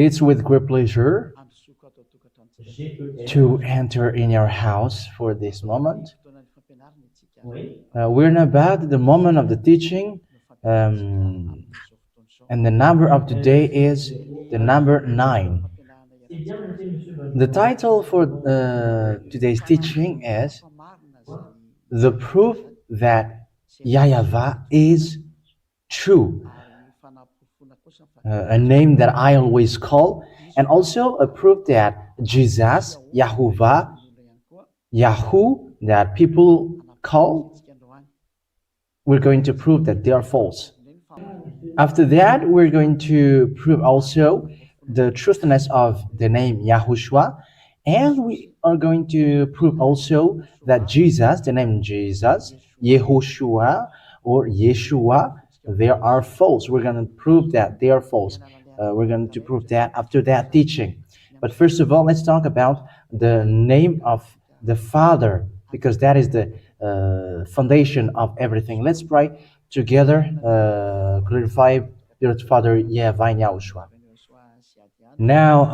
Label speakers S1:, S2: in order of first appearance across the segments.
S1: It's with great pleasure to enter in your house for this moment. We're now about the moment of the teaching, and the number of today is the number 9. The title for today's teaching is The Proof that YAHVAH is True, a name that I always call, and also a proof that Jesus, YAHVAH, Yahoo, that people call, we're going to prove that they are false. After that, we're going to prove also the truthness of the name YAHOSHUAH, and we are going to prove also that Jesus, the name Jesus, YAHOSHUAH or Yeshua, they are false. We're going to prove that they are false. We're going to prove that after that teaching. But first of all, let's talk about the name of the Father, because that is the foundation of everything. Let's pray together, glorify your Father, YAHVAH and YAHOSHUAH. Now,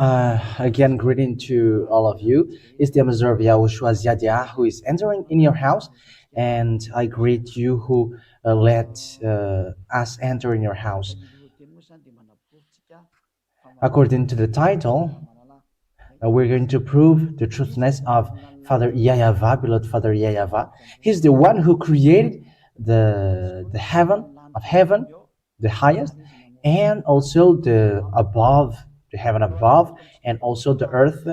S1: again, greeting to all of you. It's the ambassador of YAHOSHUAH, Yadia, who is entering in your house, and I greet you who let us enter in your house. According to the title, we're going to prove the truthness of Father YAHVAH, beloved Father YAHVAH. He's the one who created the heaven, the highest, and also the above, the heaven above, and also the earth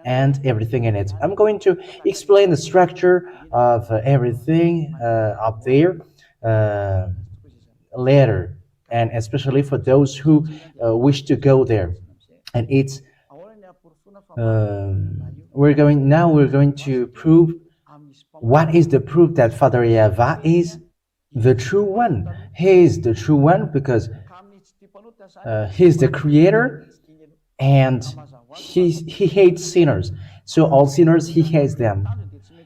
S1: and everything in it. I'm going to explain the structure of everything up there later, and especially for those who wish to go there. And it's we're going to prove what is the proof that Father YAHVAH is the true one. He is the true one because he's the creator, and he hates sinners. So all sinners, he hates them.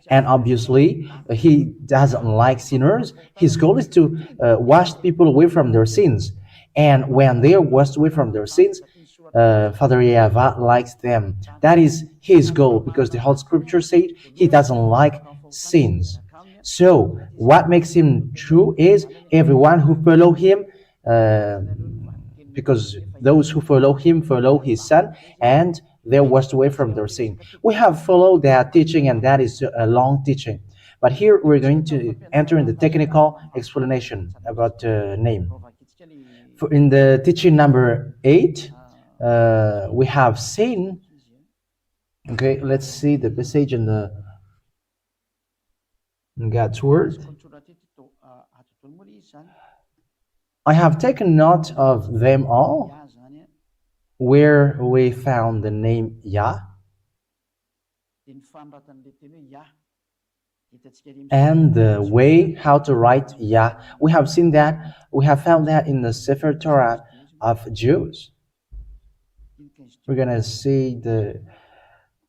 S1: And obviously, he doesn't like sinners. His goal is to wash people away from their sins. And when they are washed away from their sins, Father YAHVAH likes them. That is his goal, because the whole scripture said he doesn't like sins. So what makes him true is everyone who follow him, because those who follow him follow his son, and they're washed away from their sin. We have followed that teaching, and that is a long teaching. But here we're going to enter in the technical explanation about the name. In the teaching number 8, we have seen, okay, let's see the passage in the God's word. I have taken note of them all, where we found the name Yah, and the way how to write Yah. We have seen that, we have found that in the Sefer Torah of Jews. We're gonna see the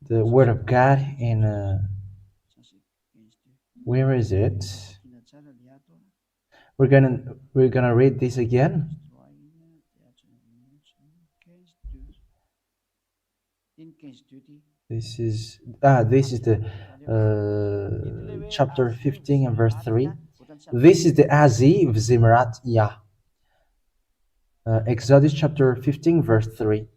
S1: word of God in where is it? We're gonna read this again. This is the chapter 15 and verse 3. This is the Azi of Zimrat Yah. Exodus chapter 15 verse 3.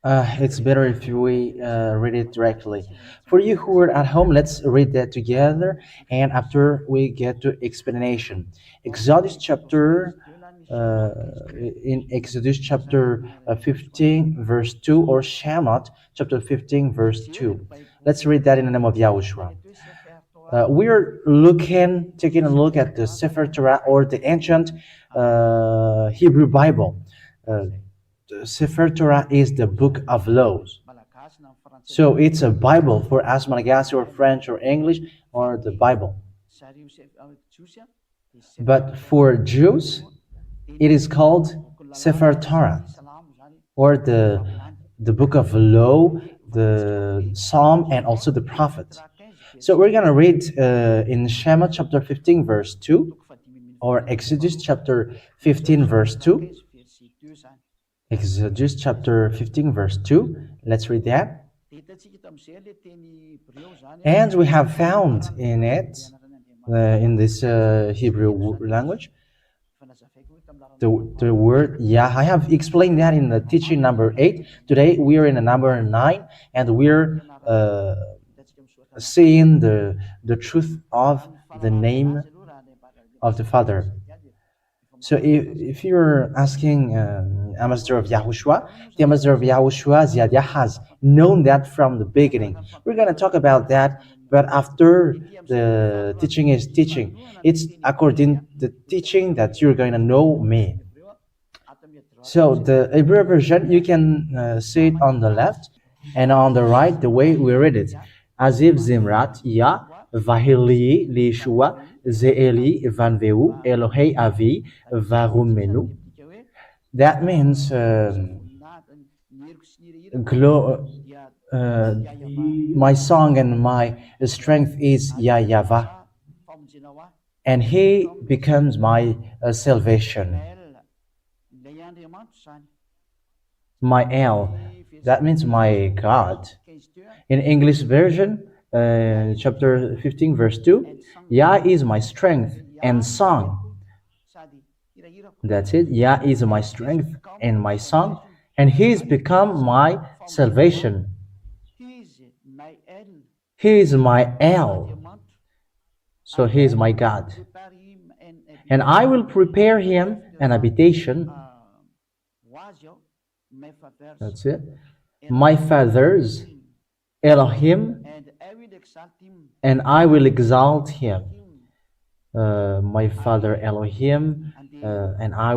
S1: It's better if we read it directly. For you who are at home, let's read that together, and after we get to explanation. Exodus chapter in Exodus chapter 15 verse 2, or Shemot chapter 15 verse 2. Let's read that in the name of YAHOSHUAH. We're taking a look at the Sefer Torah, or the ancient Hebrew Bible. The Sefer Torah is the book of laws. So it's a Bible for us, Malagasy or French or English, or the Bible. But for Jews, it is called Sefer Torah, or the book of law, the Psalm, and also the prophet. So we're going to read in Shemot chapter 15 verse 2, or Exodus chapter 15 verse 2. Exodus chapter 15 verse 2. Let's read that. And we have found in it, in this Hebrew language, the word Yah. I have explained that in the teaching number 8. Today we are in the number 9, and we're seeing the truth of the name of the Father. So if you're asking ambassador of Yahushua, the ambassador of Yahushua, Ziadia, has known that from the beginning. We're going to talk about that, but after the teaching is teaching, it's according to the teaching that you're going to know me. So the Hebrew version, you can see it on the left, and on the right, the way we read it. Aziv Zimrat, Ya, Vahili, Lishua, Zeeli, Vanveu, Elohei Avi, Varumenu. That means my song and my strength is YAHVAH, and He becomes my salvation. My El, that means my God. In English version, chapter 15 verse 2, Yah is my strength and song. That's it. Yah is my strength and my song, and He's become my salvation. He is my El, so He is my God, and I will prepare Him an habitation. That's it. My fathers, Elohim, and I will exalt Him. My father Elohim, and I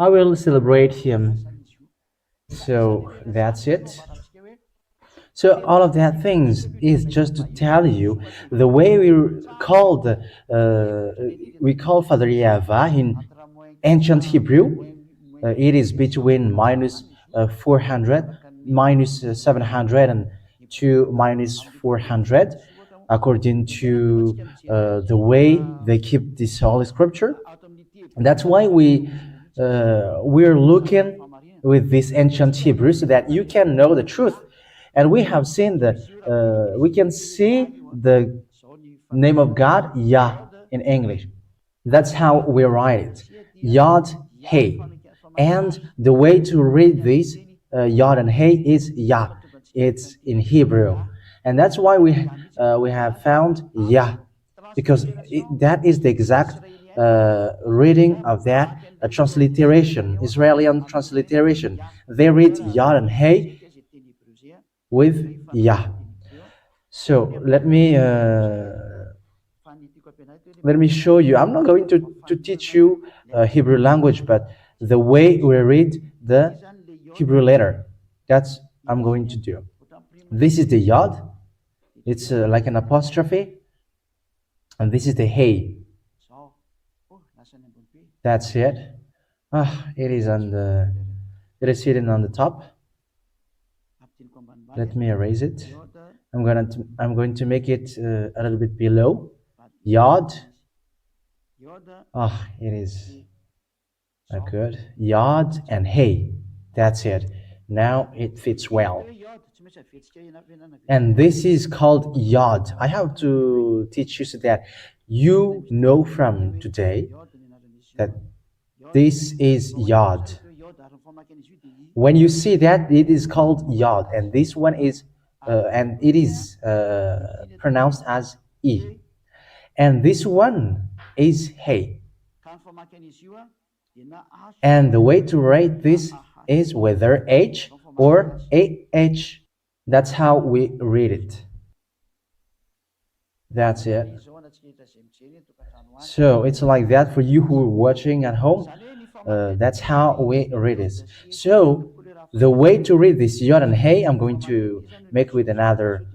S1: will celebrate Him. So that's it. So all of that things is just to tell you the way we call Father YAHVAH in ancient Hebrew. It is between minus 400, minus 700, and to minus 400, according to the way they keep this Holy Scripture. And that's why we're looking with this ancient Hebrew, so that you can know the truth. And we have seen we can see the name of God, Yah, in English. That's how we write it, Yod Hey. And the way to read this Yod and Hey is Yah. It's in Hebrew, and that's why we have found Yah, because that is the exact reading of that transliteration, Israeli transliteration. They read Yod and Hey with Yah. So let me show you. I'm not going to teach you Hebrew language, but the way we read the Hebrew letter, that's I'm going to do. This is the Yod. It's like an apostrophe, and this is the Hey. That's it. It is hidden on the top. Let me erase it. I'm going to make it a little bit below. Yod. It is good. Yod and Hey. That's it. Now it fits well. And this is called Yod. I have to teach you so that you know from today that this is Yod. When you see that, it is called Yod, and this one is, and it is pronounced as E. And this one is Hey. And the way to write this is whether H or AH. That's how we read it. That's it. So it's like that for you who are watching at home. That's how we read it. So the way to read this Yod and Hey, I'm going to make with another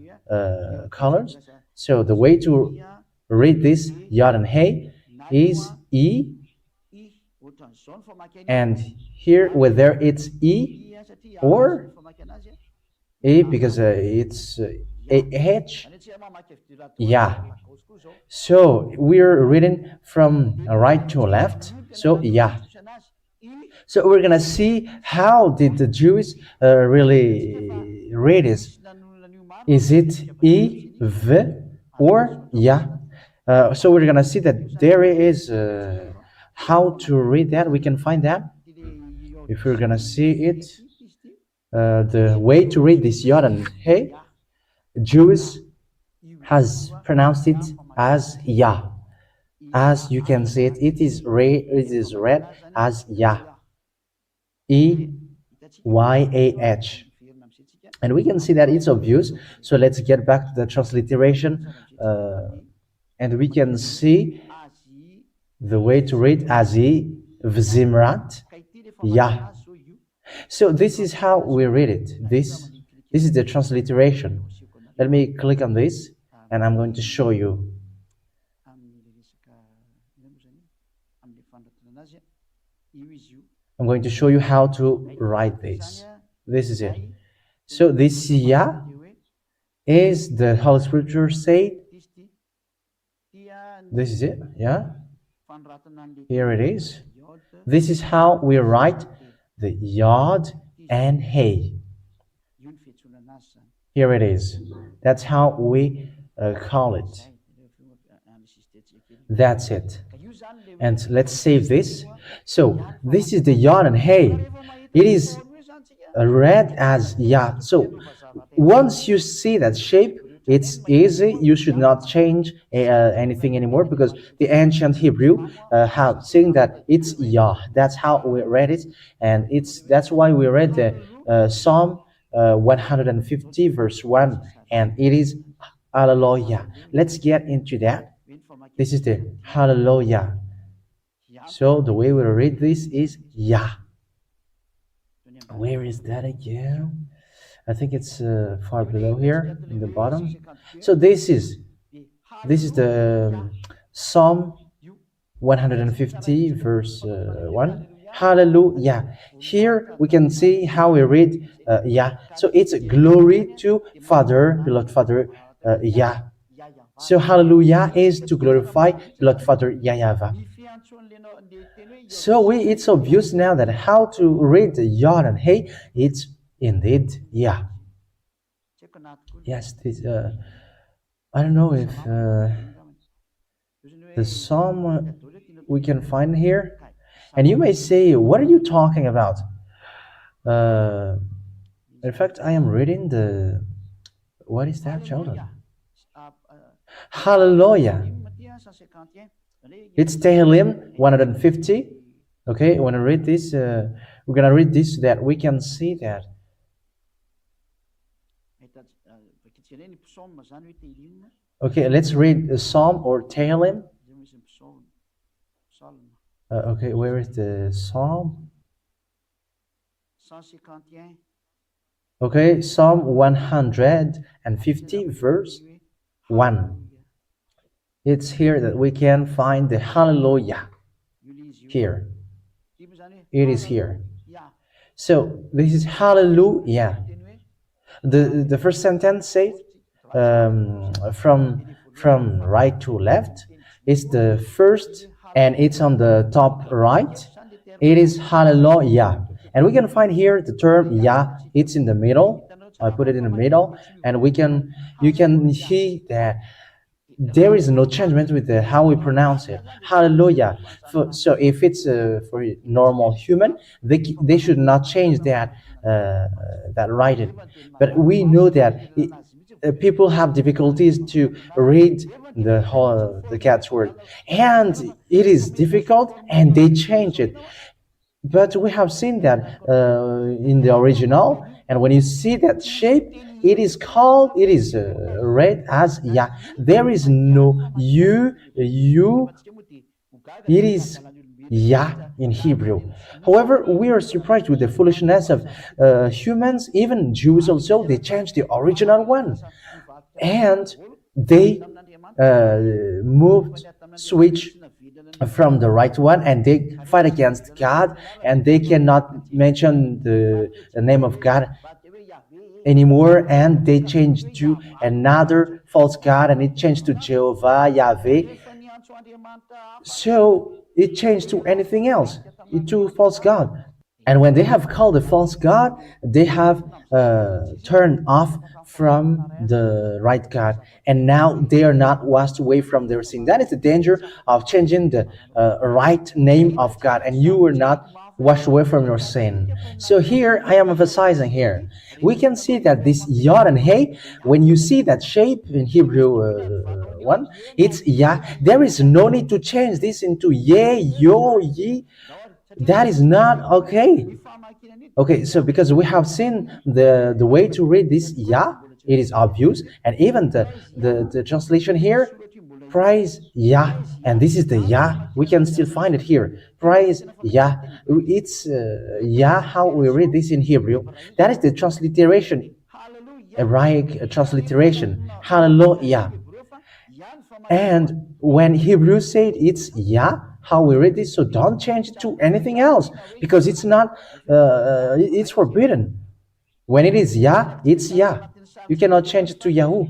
S1: colors. So the way to read this Yod and Hey is E, and here whether it's E or A, because it's H, yeah. So we're reading from right to left, so yeah. So we're gonna see how did the Jews really read this. Is it Y, or Ya? So we're gonna see that there is how to read that. We can find that if we're gonna see it. The way to read this Yod and Hey, Jews has pronounced it as Yah. As you can see it, it is read as Yah. E-Y-A-H. And we can see that it's obvious. So let's get back to the transliteration. And we can see the way to read Azi, Vzimrat, Yah. So this is how we read it. This is the transliteration. Let me click on this and I'm going to show you. I'm going to show you how to write this. This is it. So this Yah is the Holy Scripture say. This is it, yeah. Here it is. This is how we write the Yod and Hey. Here it is. That's how we call it. That's it. And let's save this. So this is the Yod and Hey. It is read as Yah. So once you see that shape, it's easy. You should not change anything anymore, because the ancient Hebrew have saying that it's Yah. That's how we read it, and that's why we read the Psalm 150 verse 1, and it is Hallelujah. Let's get into that. This is the Hallelujah. So the way we read this is Yah. Where is that again? I think it's far below here in the bottom. So this is the Psalm 150 verse 1. Hallelujah. Here we can see how we read Yah. So it's glory to Father, beloved Father Yah. So hallelujah is to glorify beloved Father YAHVAH. So it's obvious now that how to read the Yod and Hey. It's indeed Yah. Yes, this I don't know if the psalm we can find here. And you may say, what are you talking about? In fact, I am reading the, what is that, children? Hallelujah. It's Tehillim 150. Okay, when I read this, we're gonna read this so that we can see that. Okay, let's read the Psalm or Tehillim. Okay, where is the Psalm? Okay, Psalm 150 verse 1. It's here that we can find the Hallelujah. Here. It is here. So this is Hallelujah. The first sentence says from right to left. It's the first, and it's on the top right. It is Hallelujah. And we can find here the term Yah. It's in the middle. I put it in the middle, and you can see that there is no changement with how we pronounce it. Hallelujah. So if it's for a normal human, they should not change that writing. But we know that people have difficulties to read the cat's word, and it is difficult, and they change it. But we have seen that in the original, and when you see that shape, it is read as Yah. There is no you. It is Yah in Hebrew. However, we are surprised with the foolishness of humans, even Jews also. They changed the original one, and they switch from the right one, and they fight against God, and they cannot mention the name of God anymore, and they changed to another false god, and it changed to Jehovah, Yahweh. So it changed to anything else, to false god. And when they have called a false god, they have turned off from the right God, and now they are not washed away from their sin. That is the danger of changing the right name of God, and you were not washed away from your sin. So here I am emphasizing here. We can see that this yod and hey, when you see that shape in Hebrew one, it's Yah. There is no need to change this into Ye, Yo, Yi. That is not okay. Okay, so because we have seen the way to read this Yah, it is obvious, and even the translation here, praise Yah, and this is the Yah. We can still find it here. Praise Yah. It's Yah how we read this in Hebrew. That is the transliteration, Hebraic transliteration. Hallelujah. And when Hebrews said it's Yah, how we read this, so don't change it to anything else, because it's not, it's forbidden. When it is Yah, it's Yah. You cannot change it to Yahoo.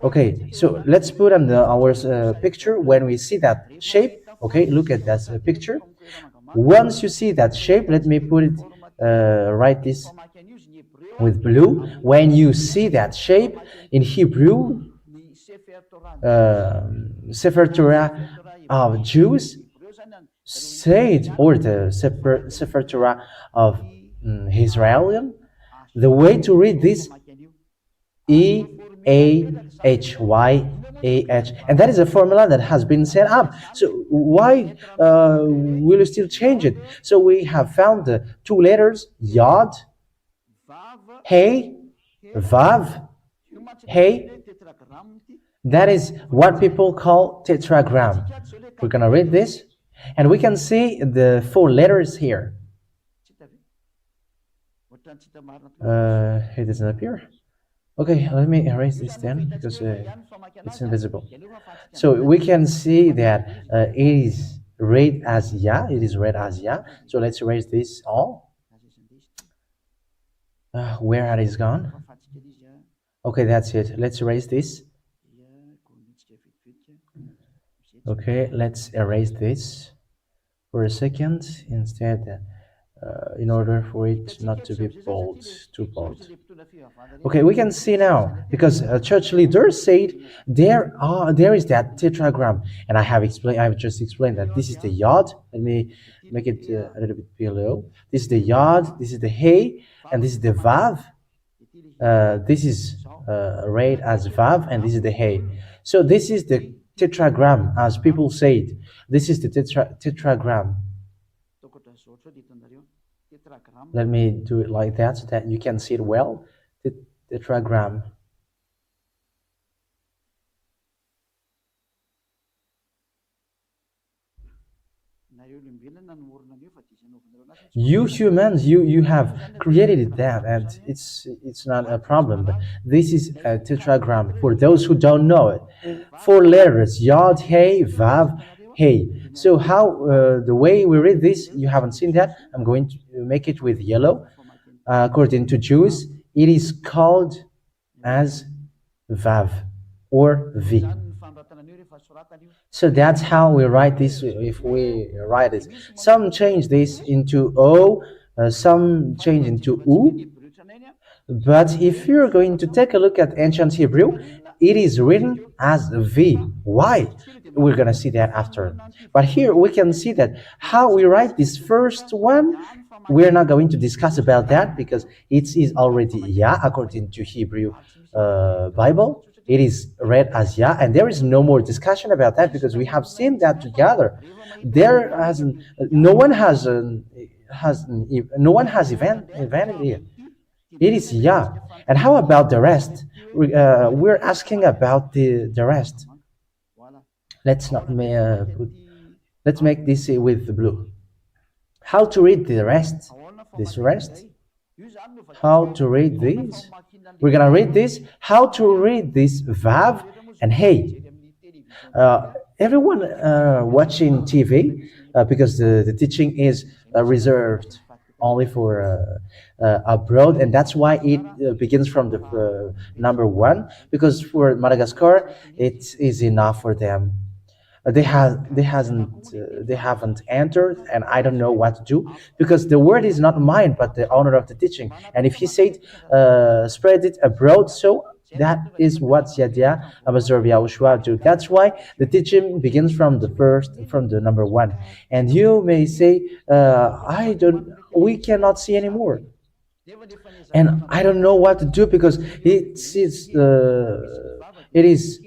S1: Okay, so let's put on our picture when we see that shape. Okay, look at that picture. Once you see that shape, let me put it, write this with blue. When you see that shape in Hebrew, Sefer Torah of Jews said, or the Sefer Torah of Israel, the way to read this, YAHWAH, and that is a formula that has been set up. So why will you still change it? So we have found the two letters, Yod, Hey, Vav, Hey. That is what people call tetragram. We're gonna read this, and we can see the four letters here. It doesn't appear. Okay, let me erase this then, because it's invisible. So we can see that it is read as Yah. It is read as Yah. So let's erase this all. Where it is gone? Okay, that's it. Let's erase this. Okay, let's erase this for a second instead, in order for it not to be bold, too bold. Okay, we can see now, because church leaders said there is that tetragram, and I have just explained that this is the Yod. Let me make it a little bit below. This is the Yod, this is the Hey, and this is the Vav. This is read as Vav, and this is the Hey. So this is the tetragram, as people say it. This is the tetragram. Let me do it like that so that you can see it well. The tetragram. You humans, you have created that, and it's not a problem. But this is a tetragram for those who don't know it. 4 letters: Yod, Hey, Vav, Hey. So how the way we read this, you haven't seen that. I'm going to make it with yellow. According to Jews, it is called as Vav or V. So that's how we write this. If we write this, some change this into O, some change into U. But if you're going to take a look at ancient Hebrew, it is written as V. Why? We're going to see that after. But here we can see that how we write this first one. We're not going to discuss about that because it is already Yah according to Hebrew Bible. It is read as Yah, and there is no more discussion about that because we have seen that together. No one has invented it. It is Yah. And how about the rest? We're asking about the rest. Let's make this with the blue. How to read the rest? This rest? How to read this? We're gonna read this. How to read this Vav and Hey. Everyone watching TV, because the teaching is reserved only for abroad, and that's why it begins from the number 1, because for Madagascar it is enough for them. they haven't entered, and I don't know what to do, because the word is not mine but the owner of the teaching. And if he said, spread it abroad, so that is what Yahweh Abazor Yahushua do. That's why the teaching begins from the number one. And you may say, we cannot see anymore, and I don't know what to do, because it is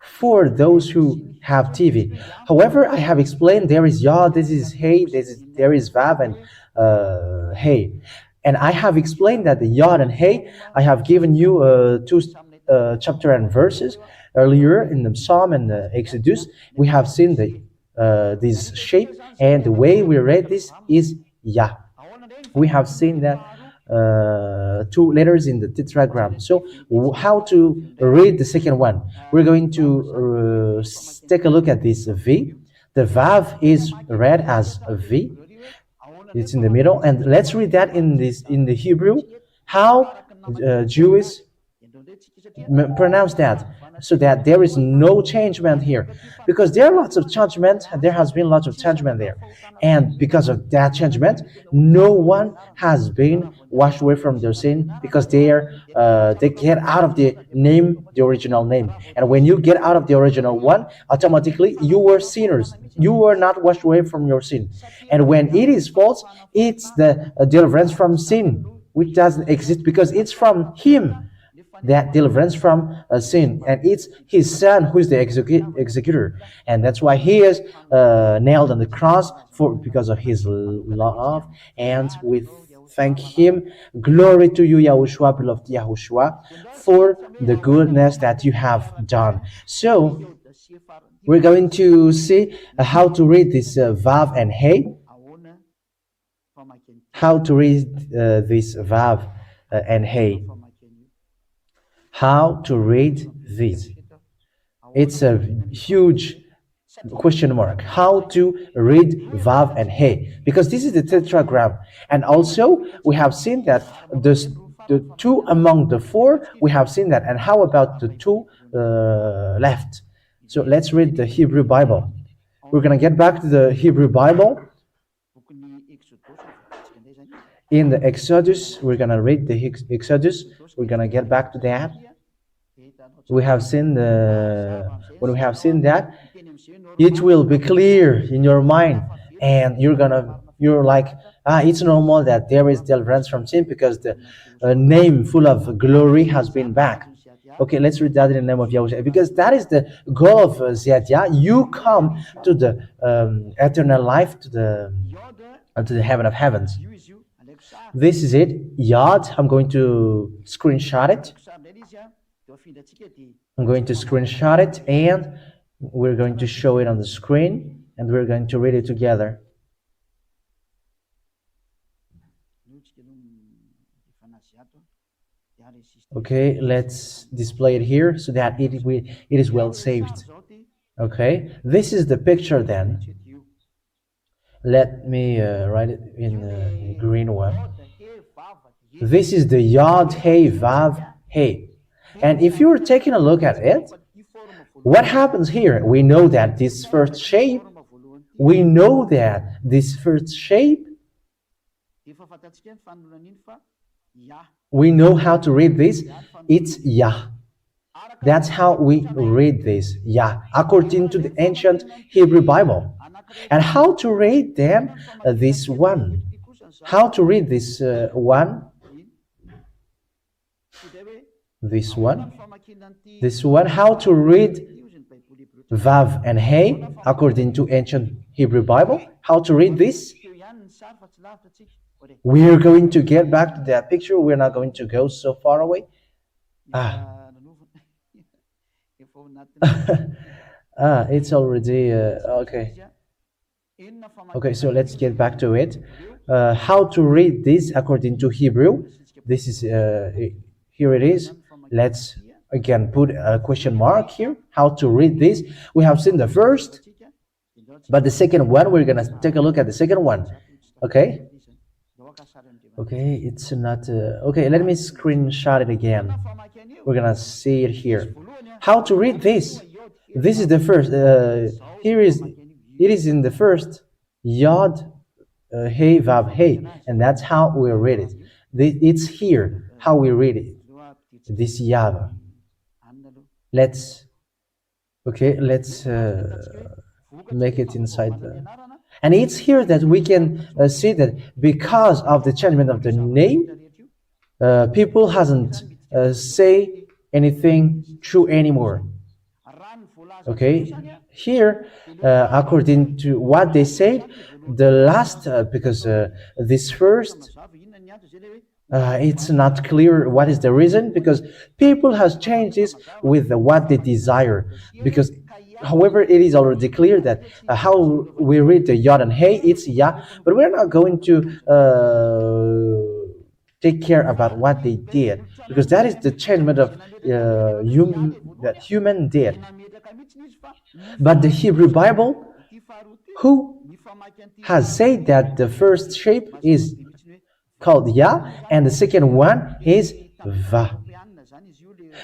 S1: for those who have TV. However, I have explained there is Yah, this is Hey, there is Vav and Hey. And I have explained that the Yod and Hey, I have given you two chapter and verses earlier in the Psalm and the Exodus. We have seen this shape, and the way we read this is Yah. We have seen that two letters in the tetragram. So how to read the second one? We're going to take a look at this V. The Vav is read as a V. It's in the middle, and let's read that in the Hebrew, how Jews pronounce that, so that there is no changement here, because there are lots of changement. There has been lots of changement there, and because of that changement, no one has been washed away from their sin, because they get out of the original name. And when you get out of the original one, automatically you were sinners. You were not washed away from your sin. And when it is false, it's the deliverance from sin, which doesn't exist, because it's from Him, that deliverance from sin, and it's His Son who is the executor, and that's why He is nailed on the cross because of His love. And we thank Him. Glory to you, Yahushua, beloved Yahushua, for the goodness that you have done. So we're going to see how to read this Vav and Hey. How to read this Vav and Hey. How to read this? It's a huge question mark. How to read Vav and Hey? Because this is the tetragram. And also, we have seen that the two among the four, we have seen that. And how about the two left? So let's read the Hebrew Bible. We're going to get back to the Hebrew Bible. In the Exodus, we're going to read the Exodus. We're going to get back to that. We have seen when we have seen that, it will be clear in your mind, and you're like, it's normal that there is deliverance from sin, because the name full of glory has been back. Okay, let's read that in the name of Yahushua, because that is the goal of Ziyadia. You come to the eternal life, to the heaven of heavens. This is it, Yod. I'm going to screenshot it. And we're going to show it on the screen, and we're going to read it together. Okay, let's display it here so that it is well saved. Okay, this is the picture then. Let me write it in the green one. This is the Yod, Hey, Vav, Hey. And if you're taking a look at it, what happens here? We know that this first shape, we know how to read this. It's Yah. That's how we read this, Yah, according to the ancient Hebrew Bible. And how to read then this one? How to read this one? This one, how to read Vav and Hey according to ancient Hebrew Bible. How to read this? We're going to get back to that picture. We're not going to go so far away. It's already okay. Okay, so let's get back to it. How to read this according to Hebrew? This is here it is. Let's again put a question mark here. How to read this? We have seen the first, but the second one, we're gonna take a look at the second one. Okay. Okay, it's not. Okay, let me screenshot it again. We're gonna see it here. How to read this? This is the first. Here is it is in the first Yod Hey Vav Hey, and that's how we read it. It's here how we read it. This YAHVAH. Let's make it inside the. And it's here that we can see that because of the changement of the name, people hasn't say anything true anymore. Okay, here, according to what they said, the last because this first. It's not clear what is the reason, because people has changed this with what they desire. Because, however, it is already clear that how we read the Yod and Hey, it's Yah, but we're not going to take care about what they did, because that is the changement of human did. But the Hebrew Bible, who has said that the first shape is called Yah, and the second one is Va.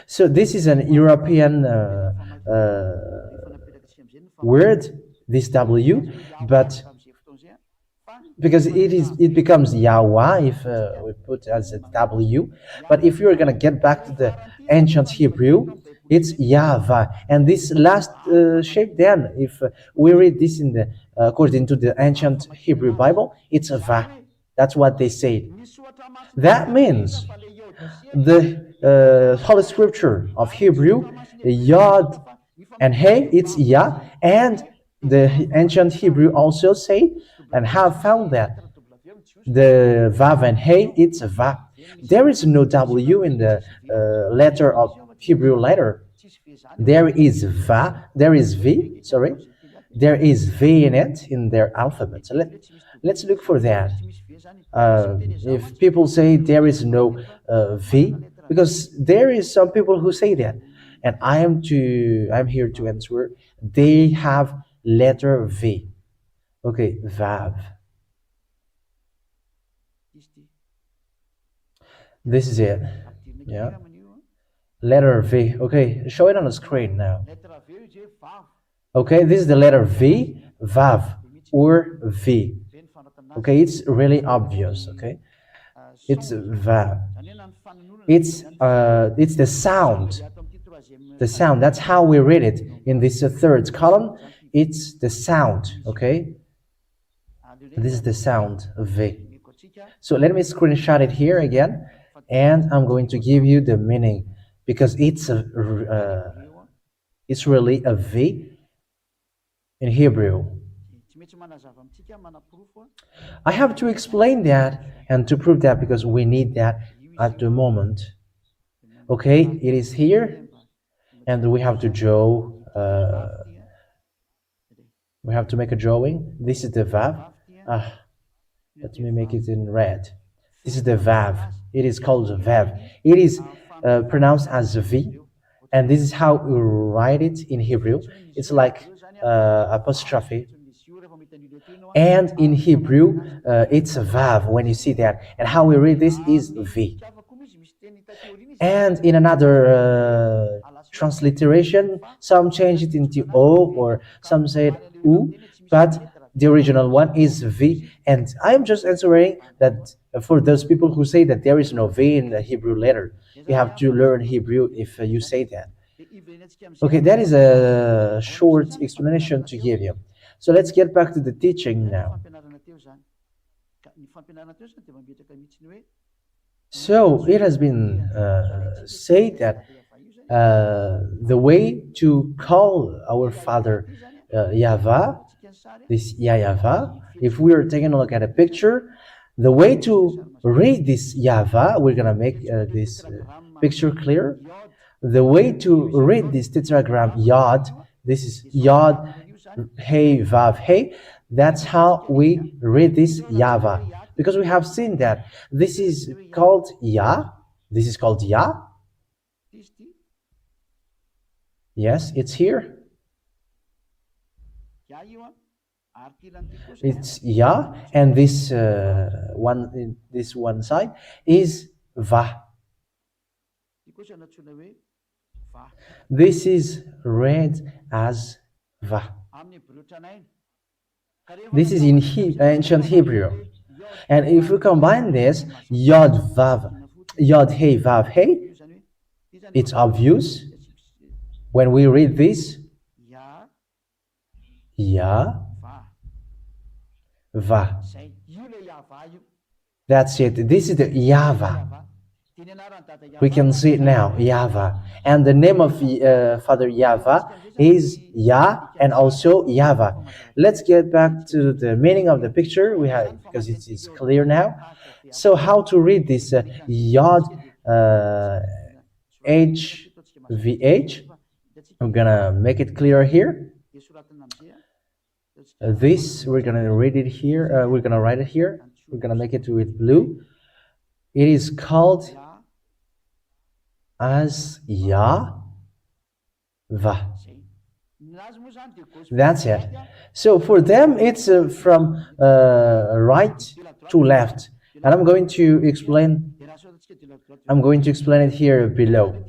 S1: So this is an European word, this W, but because it becomes Yahweh if we put as a W. But if you're gonna get back to the ancient Hebrew, it's YAHVAH, and this last shape. Then, if we read this in the according to the ancient Hebrew Bible, it's Va. That's what they say. That means the Holy Scripture of Hebrew, Yod and Hey, it's Yah, and the ancient Hebrew also say and have found that the Vav and Hey, it's Va. There is no W in the letter of Hebrew letter. There is Va, there is V, sorry. There is V in it, in their alphabet. So let's look for that. If people say there is no V, because there is some people who say that, and I'm here to answer. They have letter V. Okay, Vav. This is it. Yeah. Letter V. Okay, show it on the screen now. Okay, this is the letter V, Vav, or V. Okay, it's really obvious. Okay, it's Vav. It's the sound. The sound. That's how we read it in this third column. It's the sound. Okay, this is the sound of V. So let me screenshot it here again, and I'm going to give you the meaning, because it's really a V in Hebrew. I have to explain that and to prove that, because we need that at the moment. Okay, it is here, and we have to draw. We have to make a drawing. This is the Vav. Let me make it in red. This is the Vav. It is called Vav. It is pronounced as V, and this is how we write it in Hebrew. It's like apostrophe. And in Hebrew, it's Vav when you see that. And how we read this is V. And in another transliteration, some change it into O, or some say U, but the original one is V. And I am just answering that for those people who say that there is no V in the Hebrew letter. You have to learn Hebrew if you say that. Okay, that is a short explanation to give you. So let's get back to the teaching now. So it has been said that the way to call our Father YAHVAH, this YAHVAH, if we are taking a look at a picture, the way to read this YAHVAH, we're going to make this picture clear. The way to read this tetragram Yod, this is Yod, Hey, Vav, Hey, that's how we read this YAHVAH. Because we have seen that this is called Yah, this is called Yah. Yes, it's here. It's Yah, and this one side is Va. This is read as va. This is in ancient Hebrew. And if we combine this, yod vav, yod hey vav hey, it's obvious when we read this, YAHVAH. That's it. This is the YAHVAH. We can see it now, YAHVAH. And the name of Father YAHVAH is Yah and also YAHVAH. Let's get back to the meaning of the picture we have, because it is clear now. So how to read this Yod HVH? I'm gonna make it clear here. This we're gonna read it here. We're gonna write it here. We're gonna make it with blue. It is called as YAHVAH. That's it. So for them, it's from right to left, and I'm going to explain it here below.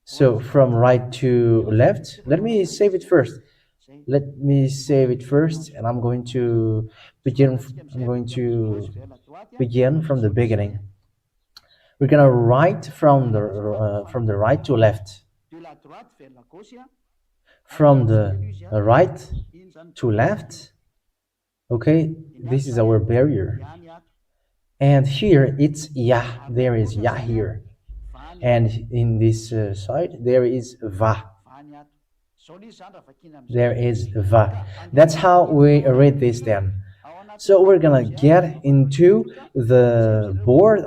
S1: So from right to left. Let me save it first. And I'm going to begin from the beginning. We're gonna write from the right to left. From the right to left. Okay, this is our barrier. And here it's Yah. There is Yah here. And in this side there is Va. There is Va. That's how we read this then. So we're gonna get into the board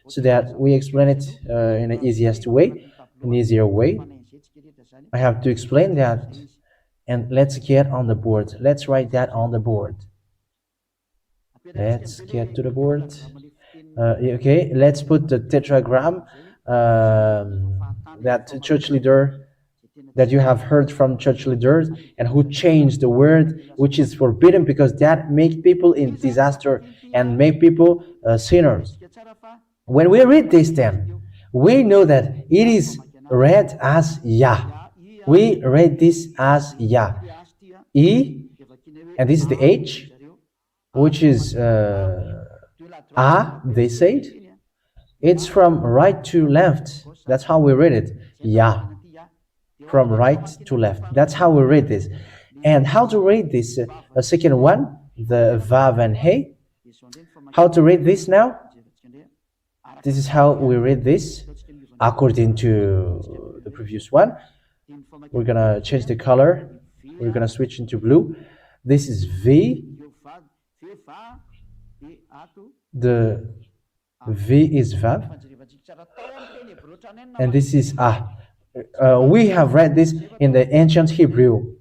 S1: so that we explain it in an easier way. I have to explain that, and let's get on the board. Let's write that on the board. Let's get to the board. Okay, let's put the tetragram that church leader that you have heard from church leaders, and who changed the word which is forbidden, because that make people in disaster and make people sinners. When we read this, then we know that it is read as Yah. We read this as Yah. E, and this is the H, which is they said. It's from right to left. That's how we read it. Yah. From right to left. That's how we read this. And how to read this second one, the Vav and Hey. How to read this now? This is how we read this according to the previous one. We're gonna change the color. We're gonna switch into blue. This is V. The V is Vav. And this is Ah. We have read this in the ancient Hebrew.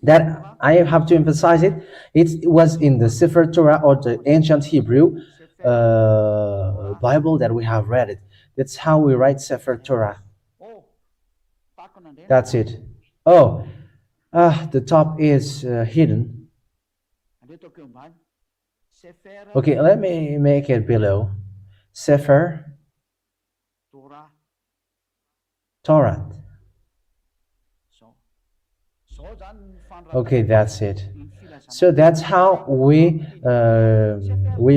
S1: That I have to emphasize it. It was in the Sefer Torah, or the ancient Hebrew Bible, that we have read it. That's how we write Sefer Torah. That's it. Oh, the top is hidden. Okay, let me make it below. Sefer Torah. Okay, that's it. So that's how we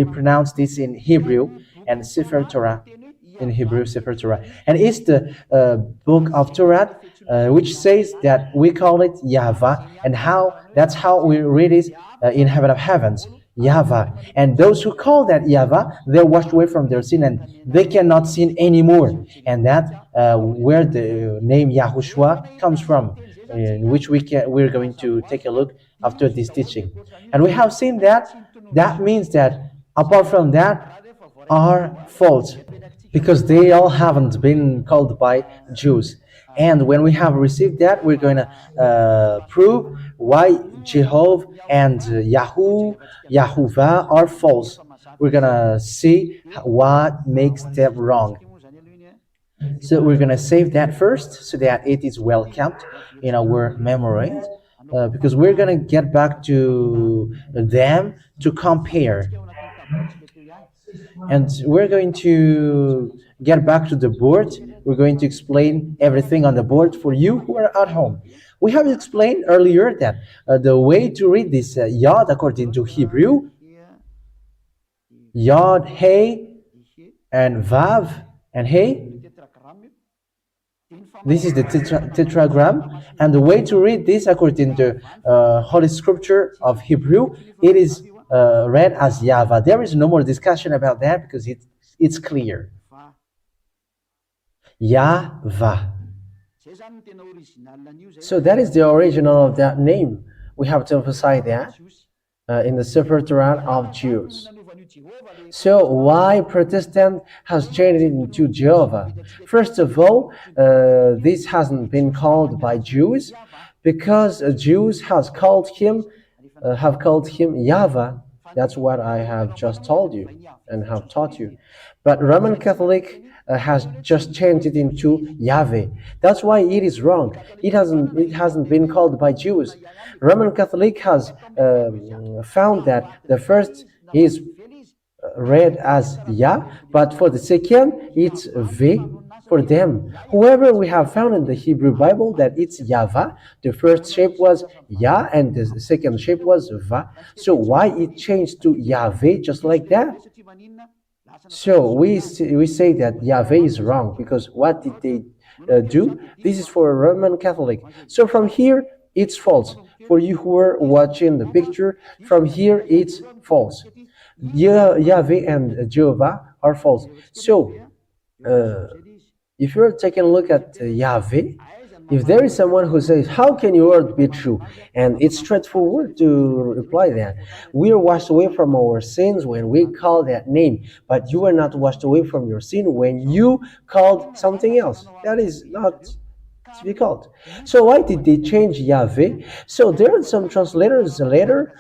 S1: pronounce this in Hebrew, and Sefer Torah in Hebrew, Sefer Torah. And it's the book of Torah, which says that we call it YAHVAH, and that's how we read it in heaven of heavens. YAHVAH. And those who call that YAHVAH, they're washed away from their sin, and they cannot sin anymore. And that where the name YAHOSHUAH comes from, in which we're going to take a look after this teaching. And we have seen that means that apart from that are false, because they all haven't been called by Jews. And when we have received that, we're going to prove why Jehovah and Yahovah are false. We're going to see what makes them wrong. So we're going to save that first, so that it is well kept in our memory, because we're going to get back to them to compare. And we're going to get back to the board we're going to explain everything on the board for you who are at home. We have explained earlier that the way to read this Yod according to Hebrew, Yod, Hey, and Vav, and Hey. This is the tetragram, and the way to read this according to Holy Scripture of Hebrew, it is read as YAHVAH. There is no more discussion about that because it's clear. YAHVAH. So that is the original of that name. We have to emphasize that in the Sefer Torah of Jews. So why Protestant has changed it into Jehovah? First of all, this hasn't been called by Jews because Jews have called him YAHVAH. That's what I have just told you and have taught you. But Roman Catholic has just changed it into Yahweh. That's why it is wrong. It hasn't been called by Jews. Roman Catholic has found that the first is read as Yah, but for the second it's V for them. However, we have found in the Hebrew Bible that it's YAHVAH. The first shape was Yah and the second shape was Va. So why it changed to Yahweh just like that? So we say that Yahweh is wrong because what did they do? This is for a Roman Catholic. So from here it's false. For you who are watching the picture, from here it's false. Yahweh and Jehovah are false. So if you're taking a look at Yahweh, if there is someone who says, how can your word be true? And it's straightforward to reply that. We are washed away from our sins when we call that name, but you are not washed away from your sin when you called something else. That is not to be called. So why did they change Yahweh? So there are some translators later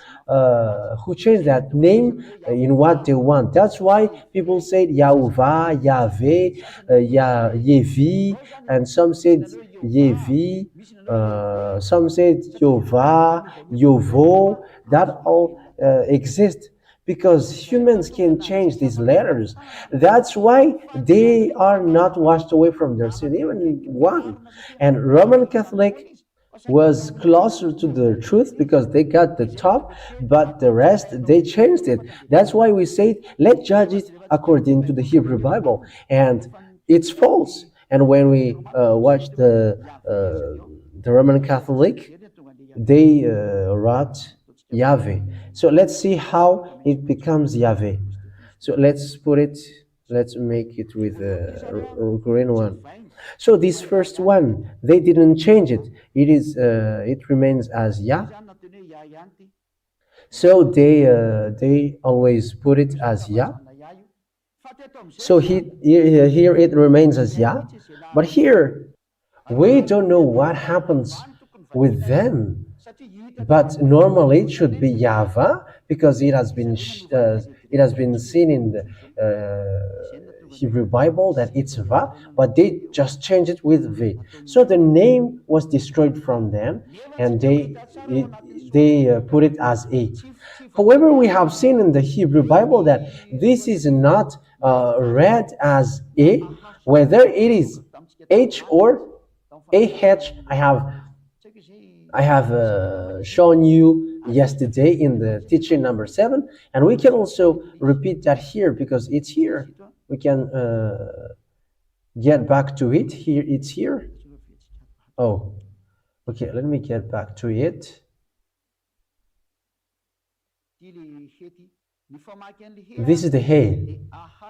S1: who changed that name in what they want. That's why people said Yahovah, Yahweh, Yevi, and some said Yevi, some said Yehova, Yovo. That all exists because humans can change these letters. That's why they are not washed away from their sin, even one. And Roman Catholic was closer to the truth because they got the top, but the rest they changed it. That's why we say, let's judge it according to the Hebrew Bible, and it's false. And when we watch the Roman Catholic, they wrote Yahweh. So let's see how it becomes Yahweh. So let's make it with a green one. So this first one, they didn't change it. It remains as Yah. So they always put it as Yah. So here it remains as Yah. But here, we don't know what happens with them. But normally it should be YAHVAH because it has been seen in the Hebrew Bible that it's Va, but they just changed it with V. So the name was destroyed from them, and they put it as A. However, we have seen in the Hebrew Bible that this is not read as A, whether it is H or AH. I have shown you yesterday in the teaching number 7, and we can also repeat that here because it's here. We can get back to it. Here, it's here. Oh, okay, let me get back to it. This is the Hey.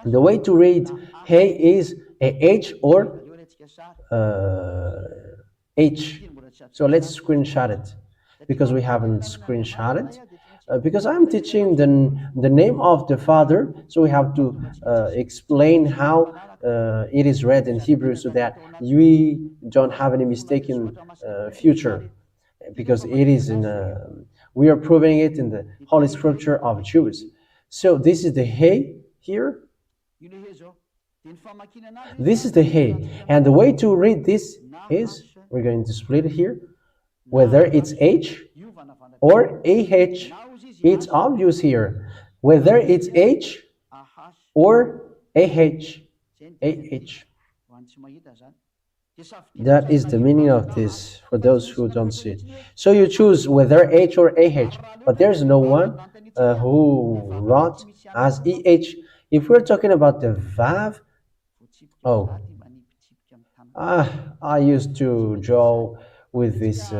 S1: The way to read Hey is a H or H. So let's screenshot it because we haven't screenshot it. Because I'm teaching the name of the Father, so we have to explain how it is read in Hebrew so that we don't have any mistake in future. Because it is we are proving it in the Holy Scripture of Jews. So this is the Hey here. This is the Hey, and the way to read this is, we're going to split it here, whether it's H or AH, it's obvious here, whether it's H or AH, That is the meaning of this for those who don't see it. So you choose whether H or AH, but there's no one who wrote as EH. If we're talking about the VAV, oh, I used to draw with this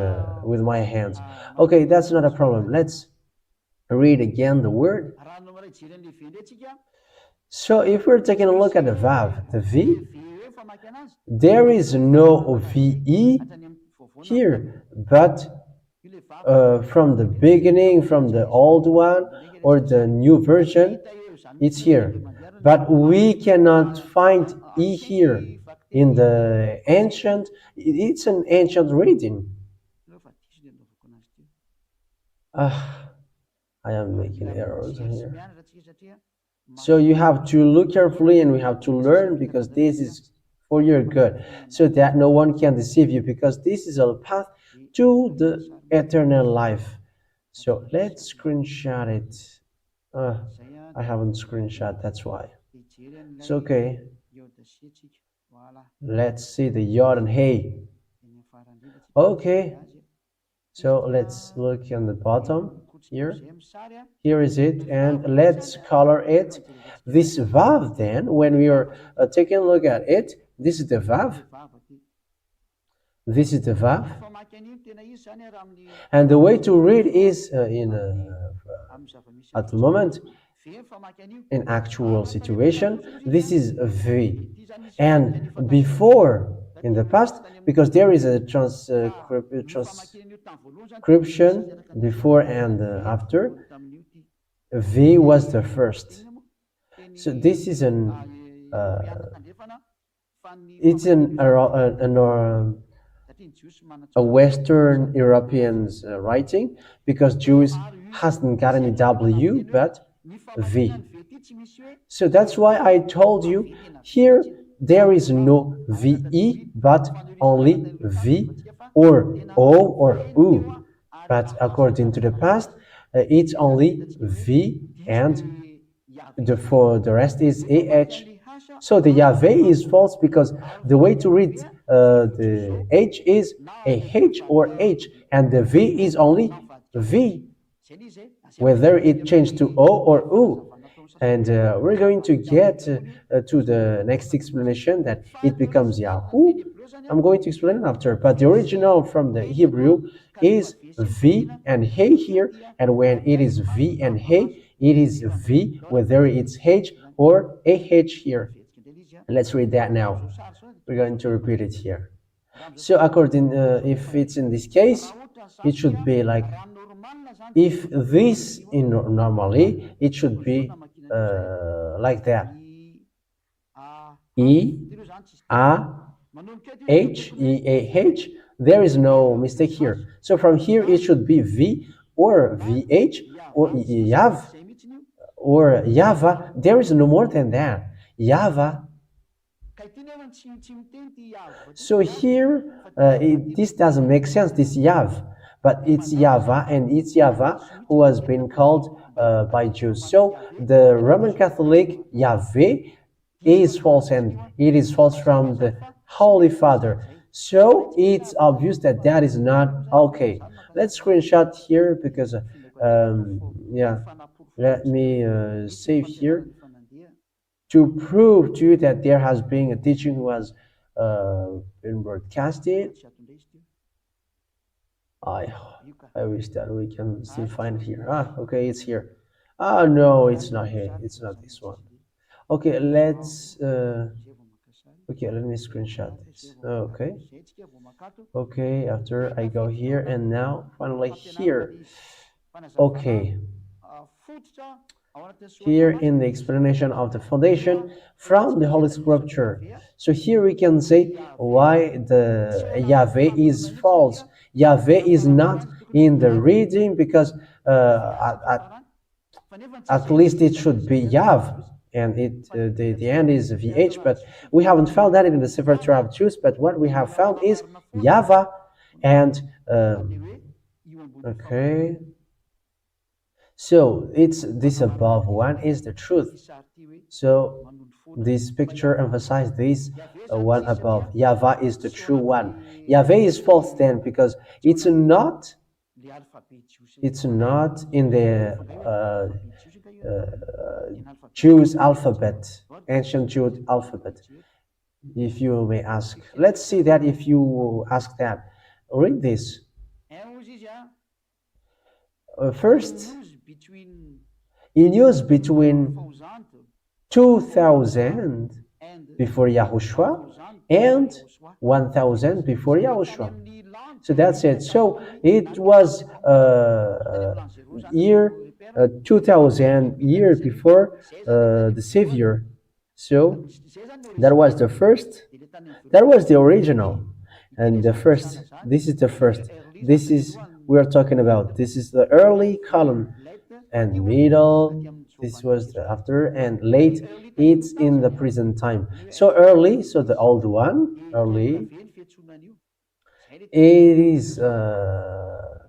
S1: with my hands. Okay, that's not a problem. Let's read again the word. So if we're taking a look at the VAV, the V, there is no VE here, but from the beginning, from the old one or the new version, it's here. But we cannot find E here in the ancient, it's an ancient reading. I am making errors here. So you have to look carefully and we have to learn, because this is for your good, so that no one can deceive you, because this is a path to the eternal life. So let's screenshot it. I haven't screenshot, that's why. It's okay. Let's see the yod and hey. Okay. So let's look on the bottom here. Here is it, and let's color it. This vav, then, when we are taking a look at it, this is the vav. This is the vav. And the way to read is at the moment, in actual situation, this is a V. And before, in the past, because there is a transcription before and after, V was the first. So this is it's a Western European's writing, because Jewish hasn't got any W but V. So that's why I told you here there is no VE but only V or O or U. But according to the past, it's only V, and for the rest is AH. So the YAHVAH is false, because the way to read the H is AH or H, and the V is only V, whether it changed to O or U. And we're going to get to the next explanation, that it becomes Yahu. I'm going to explain it after, but the original from the Hebrew is V and Hey here, and when it is V and Hey, it is V, whether it's H or AH here. Let's read that now. We're going to repeat it here. So according, if it's in this case, it should be like, if this in normally, it should be like that. E, A, H, E, A, H. There is no mistake here. So from here, it should be V or VH or YAV or YAHVAH. There is no more than that. YAHVAH. So here, this doesn't make sense, this Yav, but it's YAHVAH, and it's YAHVAH who has been called by Jews. So the Roman Catholic YAHVAH is false, and it is false from the Holy Father. So it's obvious that that is not okay. Let's screenshot here, because yeah, let me save here to prove to you that there has been a teaching who has been broadcasted. I wish that we can still find it here. Okay, it's here. No, it's not here. It's not this one. Okay, let's okay, let me screenshot this. Okay, after I go here, and now finally here. Okay, here in the explanation of the foundation from the Holy Scripture. So here we can say why the YAHVAH is false. YAHVAH is not in the reading, because at least it should be Yav, and the end is VH, but we haven't found that in the Sefer Torah of Jews. But what we have found is YAHVAH, and okay. So it's this above one is the truth. So This picture emphasizes this one above. YAHVAH is the true one. YAHVAH is false then because it's not in the Jewish alphabet, ancient Jewish alphabet. If you may ask, let's see that if you ask that. Read this. First, in use between 2000 before Yahushua and 1000 before Yahushua. So that's it. So it was year 2000 years before the Savior. So that was the first. That was the original, and the first. This is the first. This is we are talking about. This is the early column, and middle. This was the after, and late. It's in the present time. So early. So the old one, early. It is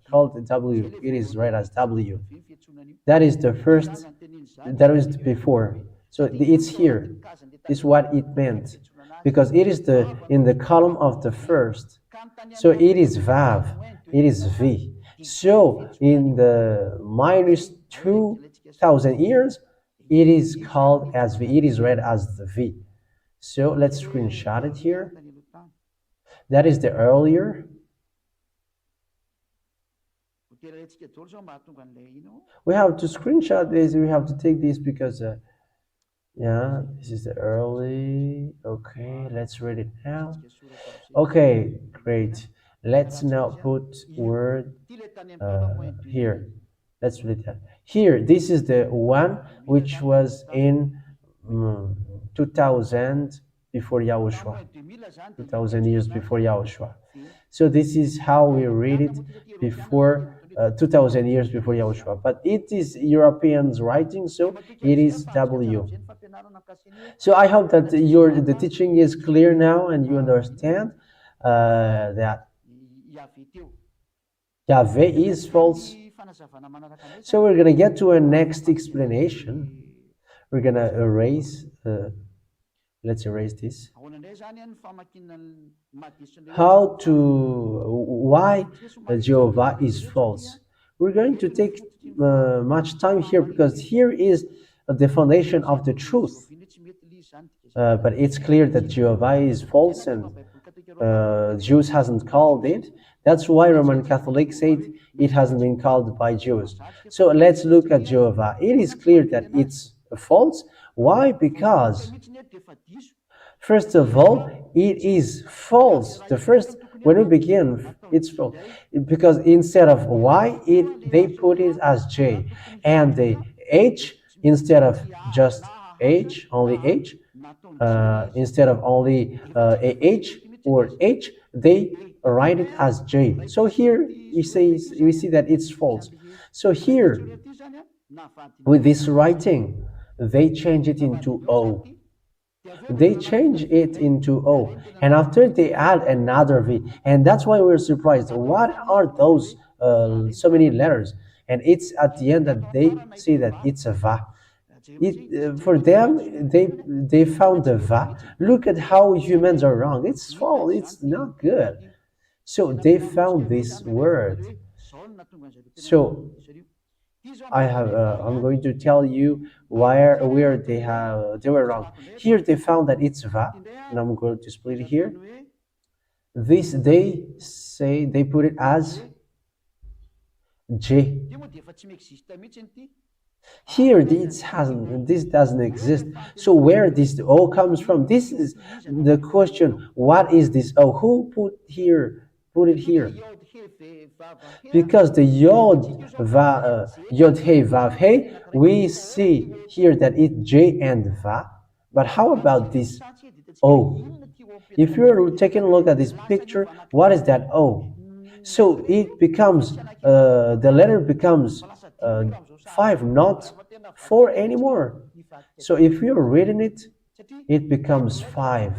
S1: called W. It is read as W. That is the first. That is before. So it's here. Is what it meant, because it is in the column of the first. So it is Vav. It is V. So in the minus 2000 years, it is called as V. It is read as the V. So let's screenshot it here. That is the earlier. We have to screenshot this. We have to take this because, yeah, this is the early. Okay, let's read it now. Okay, great. Let's now put word here. Let's read that. Here, this is the one which was in 2000 before Yahushua. 2000 years before Yahushua. So this is how we read it before 2000 years before Yahushua. But it is Europeans writing, so it is W. So I hope that the teaching is clear now and you understand that YAHVAH is false. So we're going to get to a next explanation. We're going to erase, let's erase this. Why Jehovah is false. We're going to take much time here because here is the foundation of the truth. But it's clear that Jehovah is false and Jews hasn't called it. That's why Roman Catholics said it hasn't been called by Jews. So let's look at Jehovah. It is clear that it's false. Why? Because first of all, it is false. The first, when we begin, it's false. Because instead of Y, they put it as J. And the H, instead of just H, only H, instead of only a H or H, they write it as J. So here we see that it's false. So here, with this writing, they change it into O. They change it into O. And after they add another V. And that's why we're surprised. What are those so many letters? And it's at the end that they see that it's a Va. For them, they found the Va. Look at how humans are wrong. It's false. It's not good. So they found this word. So I'm going to tell you where they were wrong. Here they found that it's Va, and I'm going to split it here. This they say they put it as J. Here this doesn't exist. So where this O comes from? This is the question. What is this O? Who put it here? Because the Yod He Vav He, we see here that it's J and Va. But how about this O? If you're taking a look at this picture, what is that O? So it becomes the letter becomes 5, not 4 anymore. So if you're reading it, it becomes 5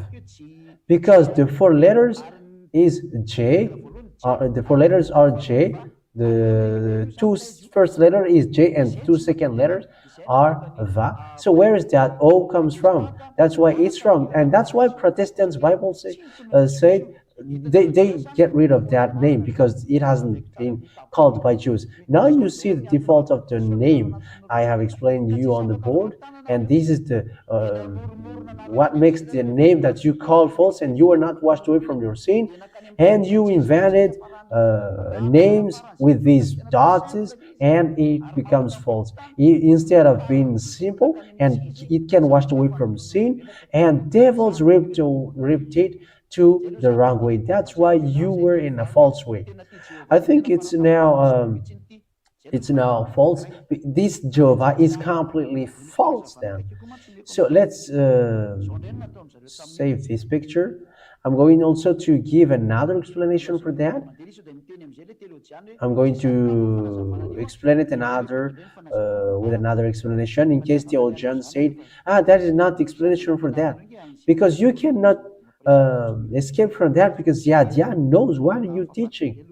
S1: because the 4 letters is J. The 4 letters are J, the two first letter is J and two second letters are Va. So where is that O comes from? That's why it's wrong, and that's why Protestants Bible say they get rid of that name because it hasn't been called by Jews. Now you see the default of the name. I have explained you on the board, and this is the what makes the name that you call false, and you are not washed away from your sin, and you invented names with these dots, and it becomes false. Instead of being simple, and it can wash away from sin, and devils ripped it to the wrong way. That's why you were in a false way. I think it's now false. This Jehovah is completely false then. So let's save this picture. I'm going also to give another explanation for that. I'm going to explain it with another explanation in case theologians said, that is not the explanation for that. Because you cannot escape from that because Yah knows what are you teaching.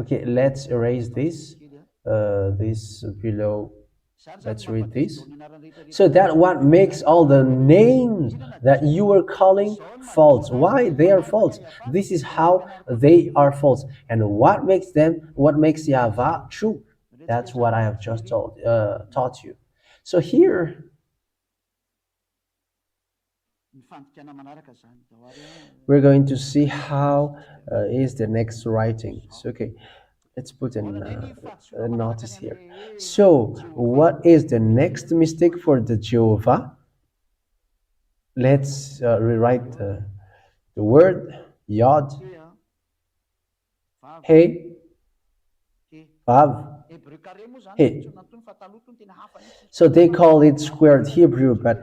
S1: Okay, let's erase this. This below. Let's read this. So that what makes all the names that you are calling false. Why they are false? This is how they are false. And what makes YAHVAH true? That's what I have just taught you. So here we're going to see how is the next writing. So, okay. Let's put a notice here. So, what is the next mistake for the Jehovah? Let's rewrite the word Yod, He, Vav, He. So they call it squared Hebrew, but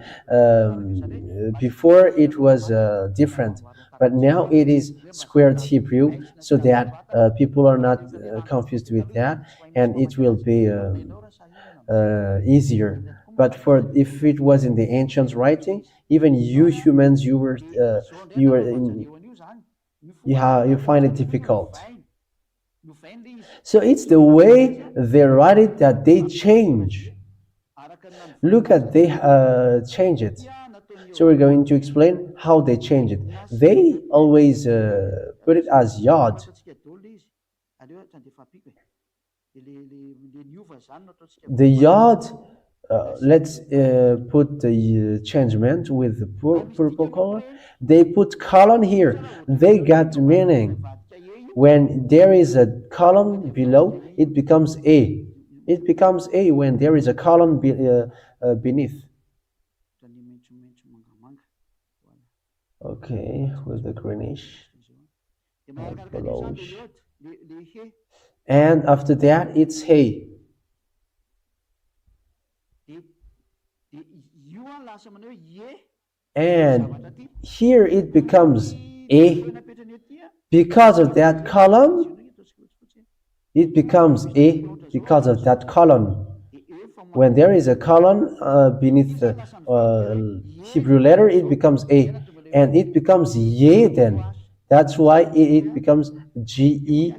S1: before it was different. But now it is squared Hebrew, so that people are not confused with that, and it will be easier. But if it was in the ancient writing, even you humans, you find it difficult. So it's the way they write it that they change. Look at they change it. So we're going to explain how they change it. They always put it as Yod. The Yod, let's put the changement with the purple color. They put colon here. They got meaning. When there is a column below, it becomes A. It becomes A when there is a column beneath. Okay, with the greenish, bluish. And after that, it's He. And here it becomes A. Because of that column, it becomes A because of that column. When there is a column beneath the Hebrew letter, it becomes A. And it becomes Ye then. That's why it becomes Geoh.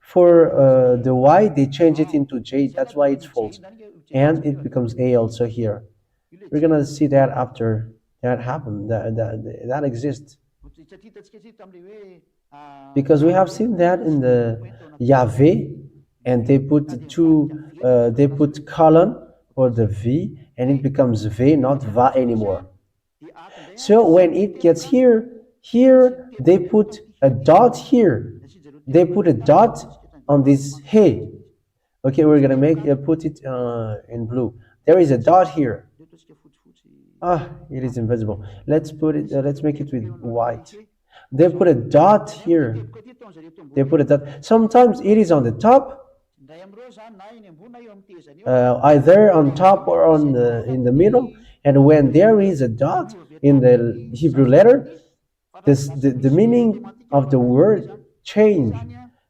S1: For the Y, they change it into J. That's why it's false. And it becomes A also here. We're going to see that after that happened, that exists. Because we have seen that in the YAHVAH, and they put they put colon for the V, and it becomes V, not Va anymore. So when it gets here they put a dot here. They put a dot on this He. Okay, we're gonna put it in blue. There is a dot here. It is invisible. Let's put it. Let's make it with white. They put a dot here. They put a dot. Sometimes it is on the top, either on top or in the middle. And when there is a dot in the Hebrew letter, the meaning of the word change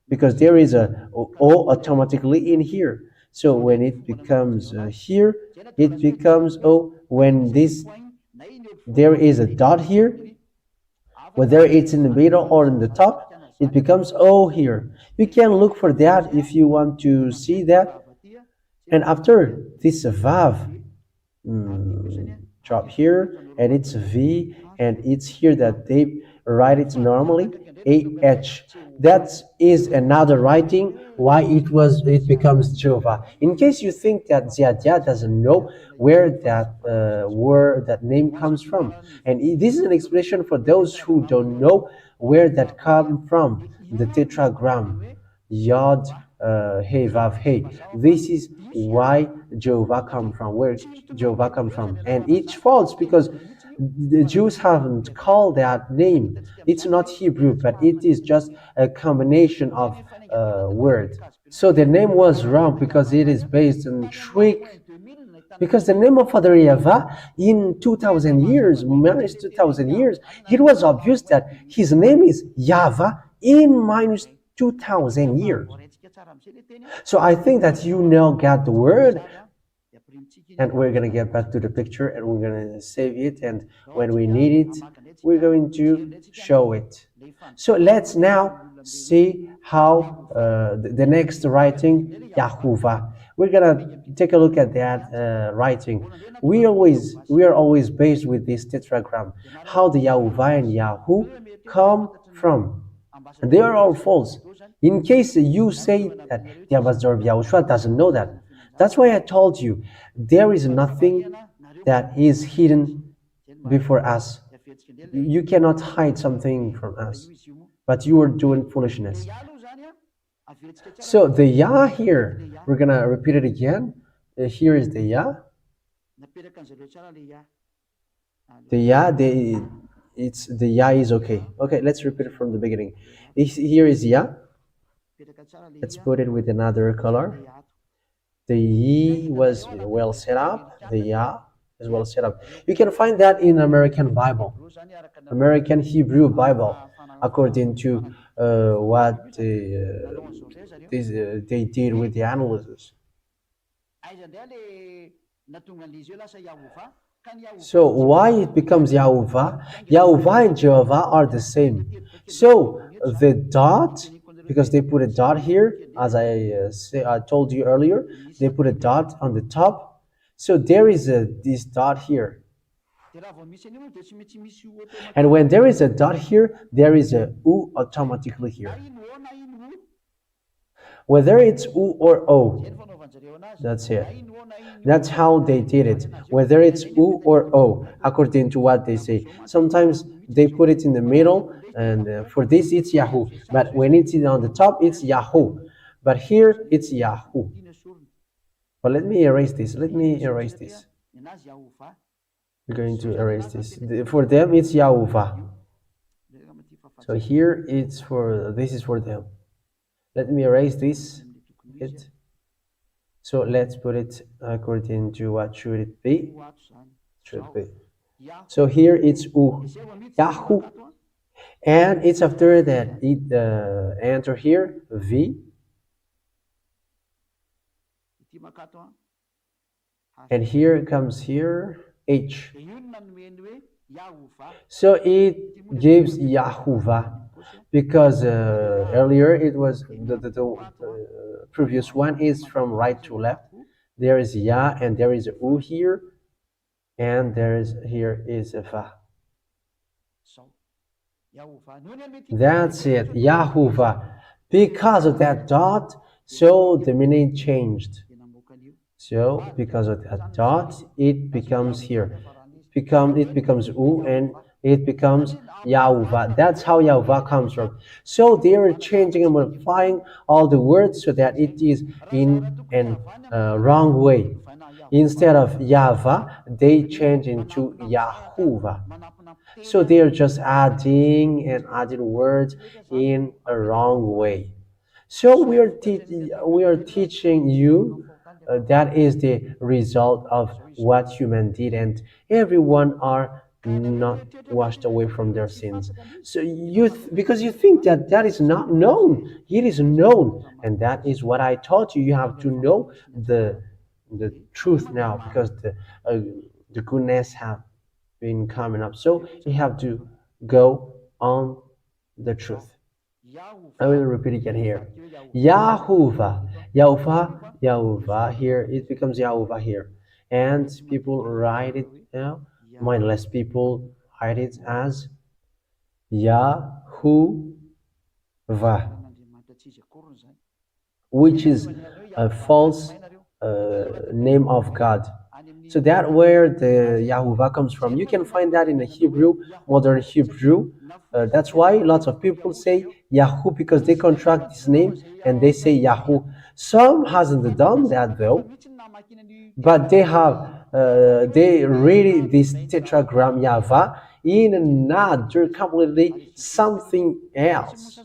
S1: because there is a O automatically in here. So when it becomes here, it becomes O. When there is a dot here, whether it's in the middle or in the top,
S2: it becomes O here. You can look for that if you want to see that. And after this Vav drop here, and it's V, and it's here that they write it normally, AH. That is another writing why it becomes Jehovah. In case you think that Ziadia doesn't know where that word, that name comes from, and this is an expression for those who don't know where that come from, the tetragram, Yod Hey Vav Hey. This is why Jehovah come from, where Jehovah come from, and it's false because the Jews haven't called that name. It's not Hebrew, but it is just a combination of word. So the name was wrong because it is based on trick. Because the name of Father YAHVAH in 2000 years, minus 2000 years, it was obvious that his name is YAHVAH in minus 2000 years. So I think that you now got the word, and we're going to get back to the picture and we're going to save it, and when we need it we're going to show it. So let's now see how the next writing, YAHVAH. We're going to take a look at that writing. We are always based with this tetragram, how the YAHVAH and Yahu come from. And they are all false. In case you say that the ambassador of Yahushua doesn't know that, that's why I told you there is nothing that is hidden before us. You cannot hide something from us, but you are doing foolishness. So the Yah here, we're gonna repeat it again. Here is the Yah. The Yah, the Yah is okay. Okay, let's repeat it from the beginning. Here is Yah. Let's put it with another color. The Yi was well set up. The Yah is well set up. You can find that in American Bible, American Hebrew Bible, according to what they did with the analysis. So why it becomes Yahovah? Yahovah and Jehovah are the same. So the dot, because they put a dot here, as I told you earlier, they put a dot on the top. So there is this dot here. And when there is a dot here, there is a U automatically here. Whether it's U or O, that's it. That's how they did it. Whether it's U or O, according to what they say. Sometimes they put it in the middle, and for this it's Yahoo. But when it's on the top, it's Yahoo. But here it's Yahoo. But let me erase this. We're going to erase this. For them, it's Yahovah. So here it's this is for them. Let me erase this. So let's put it according to what should it be. So here it's U, Yahoo. And it's after that it enter here V. And here comes here H. So it gives Yahovah, because earlier it was the previous one is from right to left. There is Yah and there is a U here, and here is a Va. That's it, Yahovah. Because of that dot, so the meaning changed. So because of that dot, it becomes here. It becomes U and it becomes Yahovah. That's how Yahovah comes from. So they are changing and modifying all the words so that it is in a wrong way. Instead of YAHVAH, they change into Yahovah. So they are just adding words in a wrong way. So we are teaching you. That is the result of what human did, and everyone are not washed away from their sins. So because you think that is not known, it is known, and that is what I taught you. You have to know the truth now, because the goodness have been coming up. So you have to go on the truth. I will repeat again here. Yahuwah, Yahuwah, Yahuwah. Here it becomes Yahuwah here, and people write it. Mindless people write it as Yahuwah, which is a false name of God. So that where the Yahuwah comes from. You can find that in the Hebrew, modern Hebrew. That's why lots of people say Yahu because they contract this name and they say Yahu. Some hasn't done that though, but they read this tetragram Yahvah in another completely something else.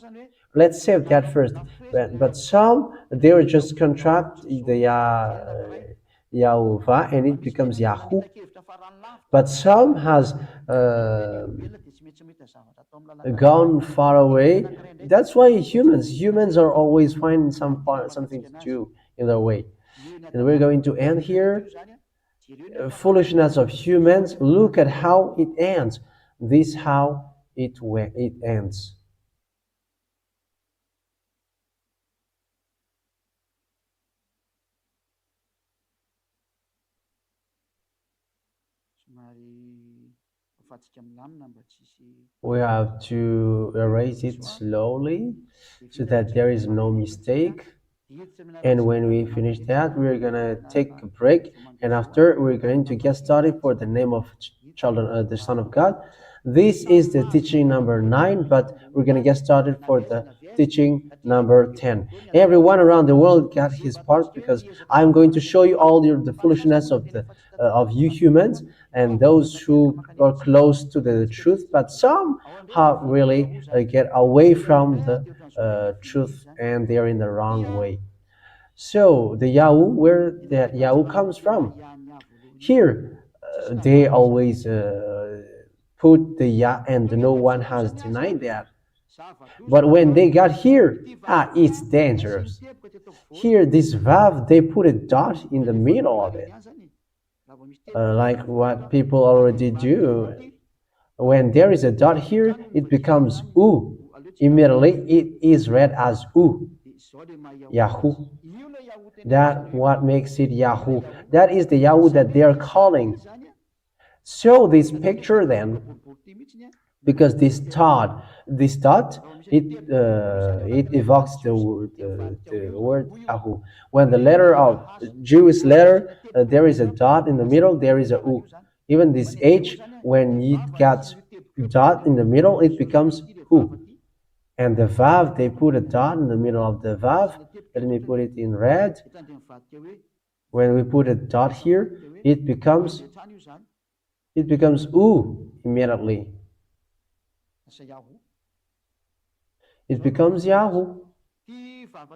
S2: Let's save that first. But some they will just contract the Yahuwah and it becomes Yahu. But some has gone far away. That's why humans are always finding something to do in their way. And we're going to end here. Foolishness of humans. Look at how it ends. This how it ends. We have to erase it slowly so that there is no mistake. And when we finish that, we're gonna take a break, and after we're going to get started for the name of the Son of God. This is the teaching number 9, but we're gonna get started for the teaching number 10. Everyone around the world got his part because I'm going to show you all the foolishness of you humans and those who are close to the truth, but some have really get away from the truth and they're in the wrong way. So the Yahu, where that Yahu comes from? Here, they always put the Yah, and no one has denied that. But when they got here, it's dangerous. Here, this Vav, they put a dot in the middle of it, like what people already do. When there is a dot here, it becomes U. Immediately, it is read as U. Yahu. That what makes it Yahu. That is the Yahu that they are calling. So this picture then, because this dot, it evokes the word Yahu. When the letter of Jewish letter, there is a dot in the middle, there is a U. Even this H, when it gets dot in the middle, it becomes U. And the Vav, they put a dot in the middle of the Vav. Let me put it in red. When we put a dot here, it becomes U immediately. It becomes Yahu.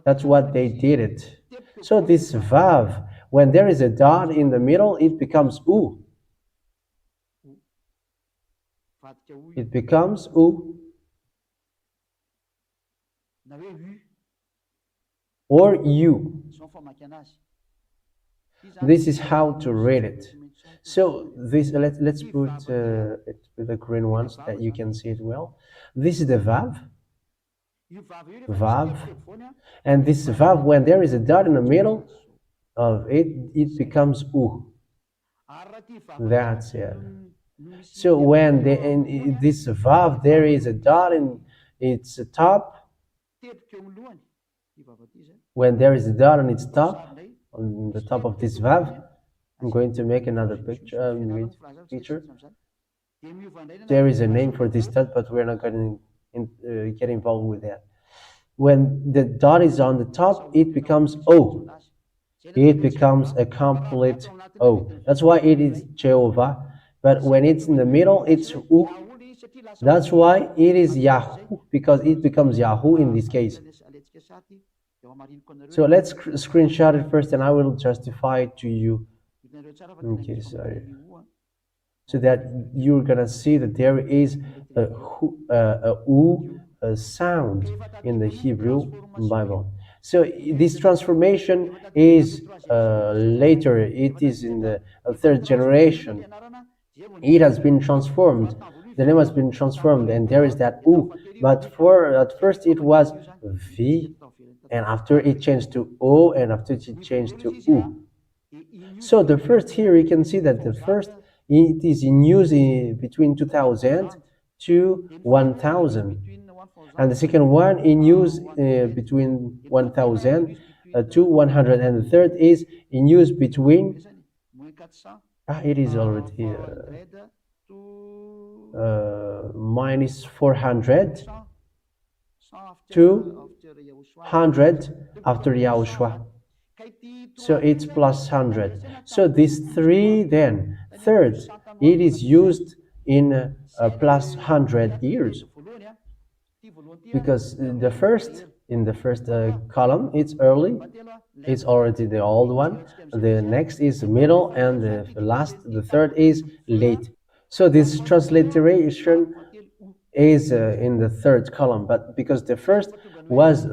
S2: That's what they did it. So this Vav, when there is a dot in the middle, it becomes U. It becomes U. Or U. This is how to read it. So this let's put it with the green ones so that you can see it well. This is the Vav. Vav. And this Vav, when there is a dot in the middle of it, it becomes U. That's it. So when in this Vav, there is a dot in its top. When there is a dot on its top, on the top of this Vav, I'm going to make another picture. There is a name for this dot, but we're not going to get involved with that. When the dot is on the top, it becomes O. It becomes a complete O. That's why it is Jehovah. But when it's in the middle, it's U. That's why it is Yahu, because it becomes Yahu in this case. So let's screenshot it first, and I will justify it to you. Okay, sorry. So that you're gonna see that there is a U sound in the Hebrew Bible. So this transformation is later. It is in the third generation. It has been transformed the name has been transformed, and there is that U. But for at first it was V, and after it changed to O, and after it changed to U. So the first here you can see that the first it is in use between 2000 to 1000, and the second one in use between 1000 to 100, and the third is in use between it is already minus 400 to 100 after Yahushua. So it's plus 100. So these three then, third, it is used in plus 100 years. Because the first, in the first column, it's early, it's already the old one. The next is middle, and the last, the third is late. So this transliteration is in the third column, but because the first was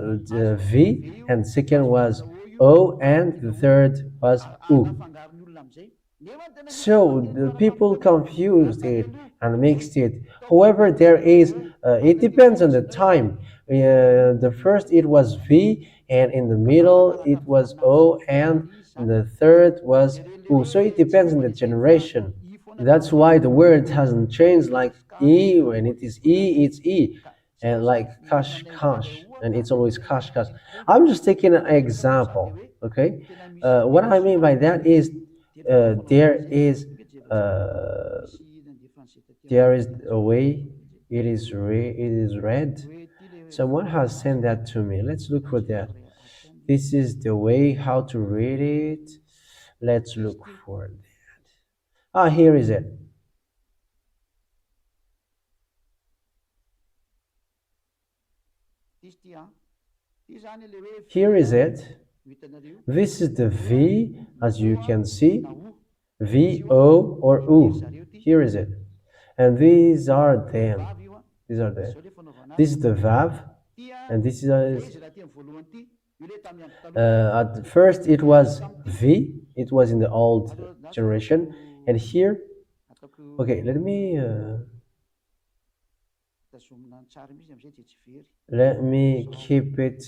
S2: V, and second was O, and the third was U. So the people confused it and mixed it. However, there is, it depends on the time. The first it was V, and in the middle it was O, and the third was U. So it depends on the generation. That's why the word hasn't changed, like E, when it is E, it's E. And like kash, kash, and it's always kash, kash. I'm just taking an example, okay? What I mean by that is there is a way it is read. Someone has sent that to me. Let's look for that. This is the way how to read it. Let's look for that. Here is it. Here is it. This is the V, as you can see, V, O, or U. Here is it. And these are them. These are them. This is the Vav, and this is at first it was V. It was in the old generation, and here, okay, let me keep it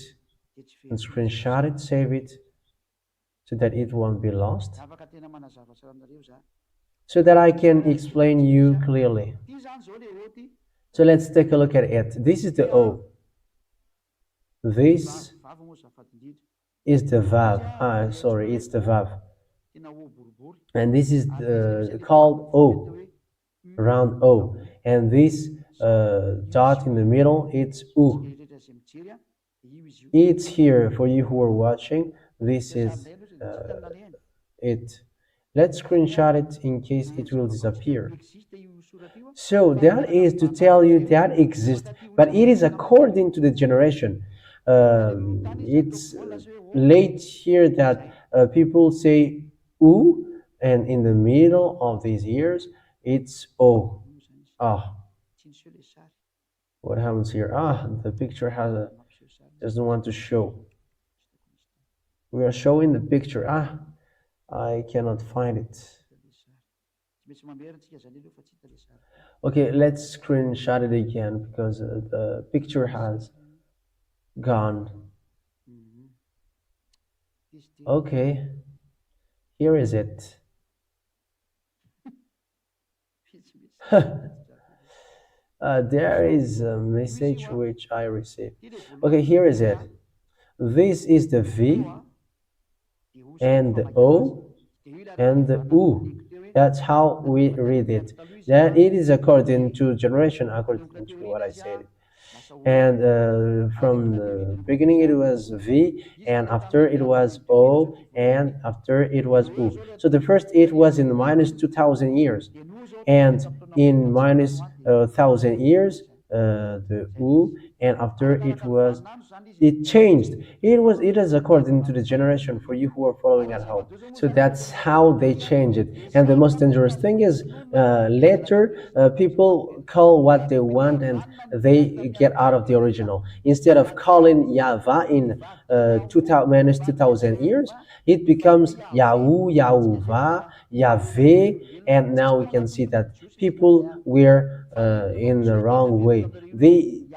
S2: and screenshot it, save it, so that it won't be lost, so that I can explain you clearly. So let's take a look at it. This is the O. This is the Vav. Sorry, it's the Vav. And this is called O, round O. And this dot in the middle, it's U. It's here for you who are watching. This is it. Let's screenshot it in case it will disappear. So that is to tell you that exists, but it is according to the generation. It's late here that people say U, and in the middle of these years, it's O. What happens here? The picture doesn't want to show. We are showing the picture. I cannot find it. Okay, let's screenshot it again because the picture has gone. Okay, here is it. There is a message which I received. Okay, here is it. This is the V and the O and the U. That's how we read it. That it is according to generation, according to what I said. And from the beginning it was V, and after it was O, and after it was U. So the first it was in minus 2000 years, and in minus 1000 years the U, and after it changed. It is according to the generation for you who are following at home. So that's how they change it. And the most dangerous thing is later people call what they want and they get out of the original. Instead of calling YAHVAH in minus 2000 years, it becomes YAHOVAH, YAHVAH, and now we can see that people were in the wrong way.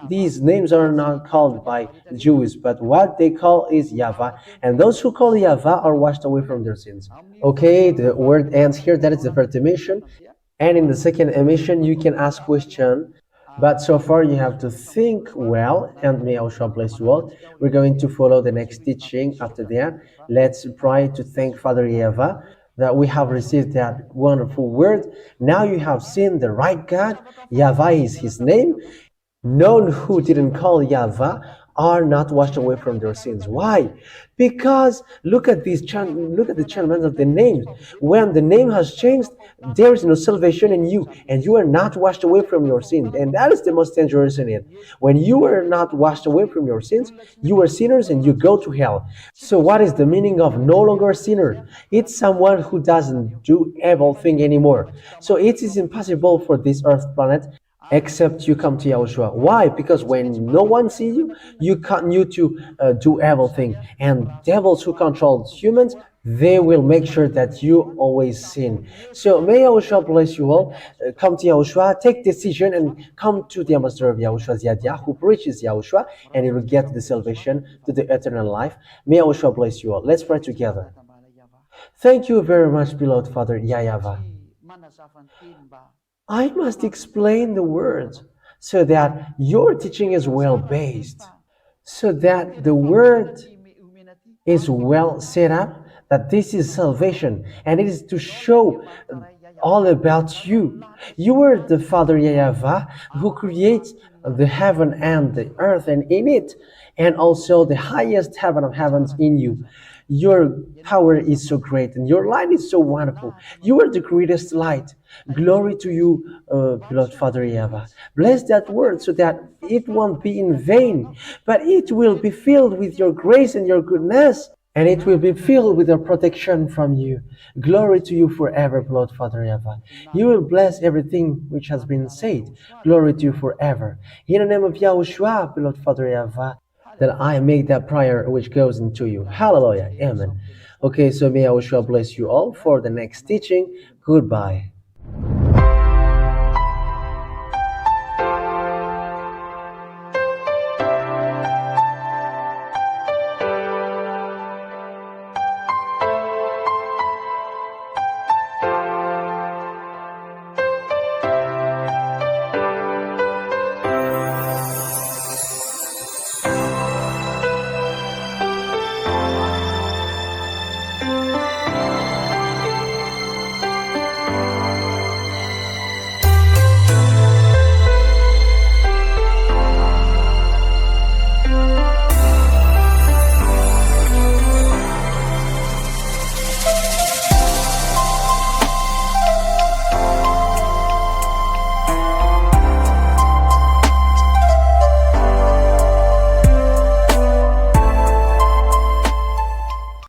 S2: These names are not called by Jews, but what they call is YAHVAH, and those who call YAHVAH are washed away from their sins. Okay, the word ends here. That is the first emission, and in the second emission you can ask question. But so far you have to think well, and may YAHOSHUAH bless you all. We're going to follow the next teaching after that. Let's try to thank Father YAHVAH that we have received that wonderful word. Now you have seen the right God. YAHVAH is his name. None who didn't call YAHVAH are not washed away from their sins. Why? Because look at the changement of the names. When the name has changed, there is no salvation in you, and you are not washed away from your sins. And that is the most dangerous in it. When you are not washed away from your sins, you are sinners and you go to hell. So what is the meaning of no longer a sinner? It's someone who doesn't do evil thing anymore. So it is impossible for this earth planet except you come to YAHOSHUAH. Why? Because when no one sees you, you continue to do evil thing. And devils who control humans, they will make sure that you always sin. So may YAHOSHUAH bless you all. Come to YAHOSHUAH, take decision, and come to the ambassador of YAHOSHUAH, Ziyadia, who preaches YAHOSHUAH, and you will get the salvation to the eternal life. May YAHOSHUAH bless you all. Let's pray together. Thank you very much, beloved Father YAHVAH. I must explain the words so that your teaching is well based, so that the word is well set up, that this is salvation, and it is to show all about you. You are the Father YAHVAH who creates the heaven and the earth and in it, and also the highest heaven of heavens in you. Your power is so great and your light is so wonderful. You are the greatest light. Glory to you, beloved Father YAHVAH. Bless that word so that it won't be in vain, but it will be filled with your grace and your goodness, and it will be filled with your protection from you. Glory to you forever, beloved Father YAHVAH. You will bless everything which has been said. Glory to you forever. In the name of YAHOSHUAH, beloved Father YAHVAH, that I make that prayer which goes into you. Hallelujah. Amen. Okay, so may YAHOSHUAH bless you all for the next teaching. Goodbye.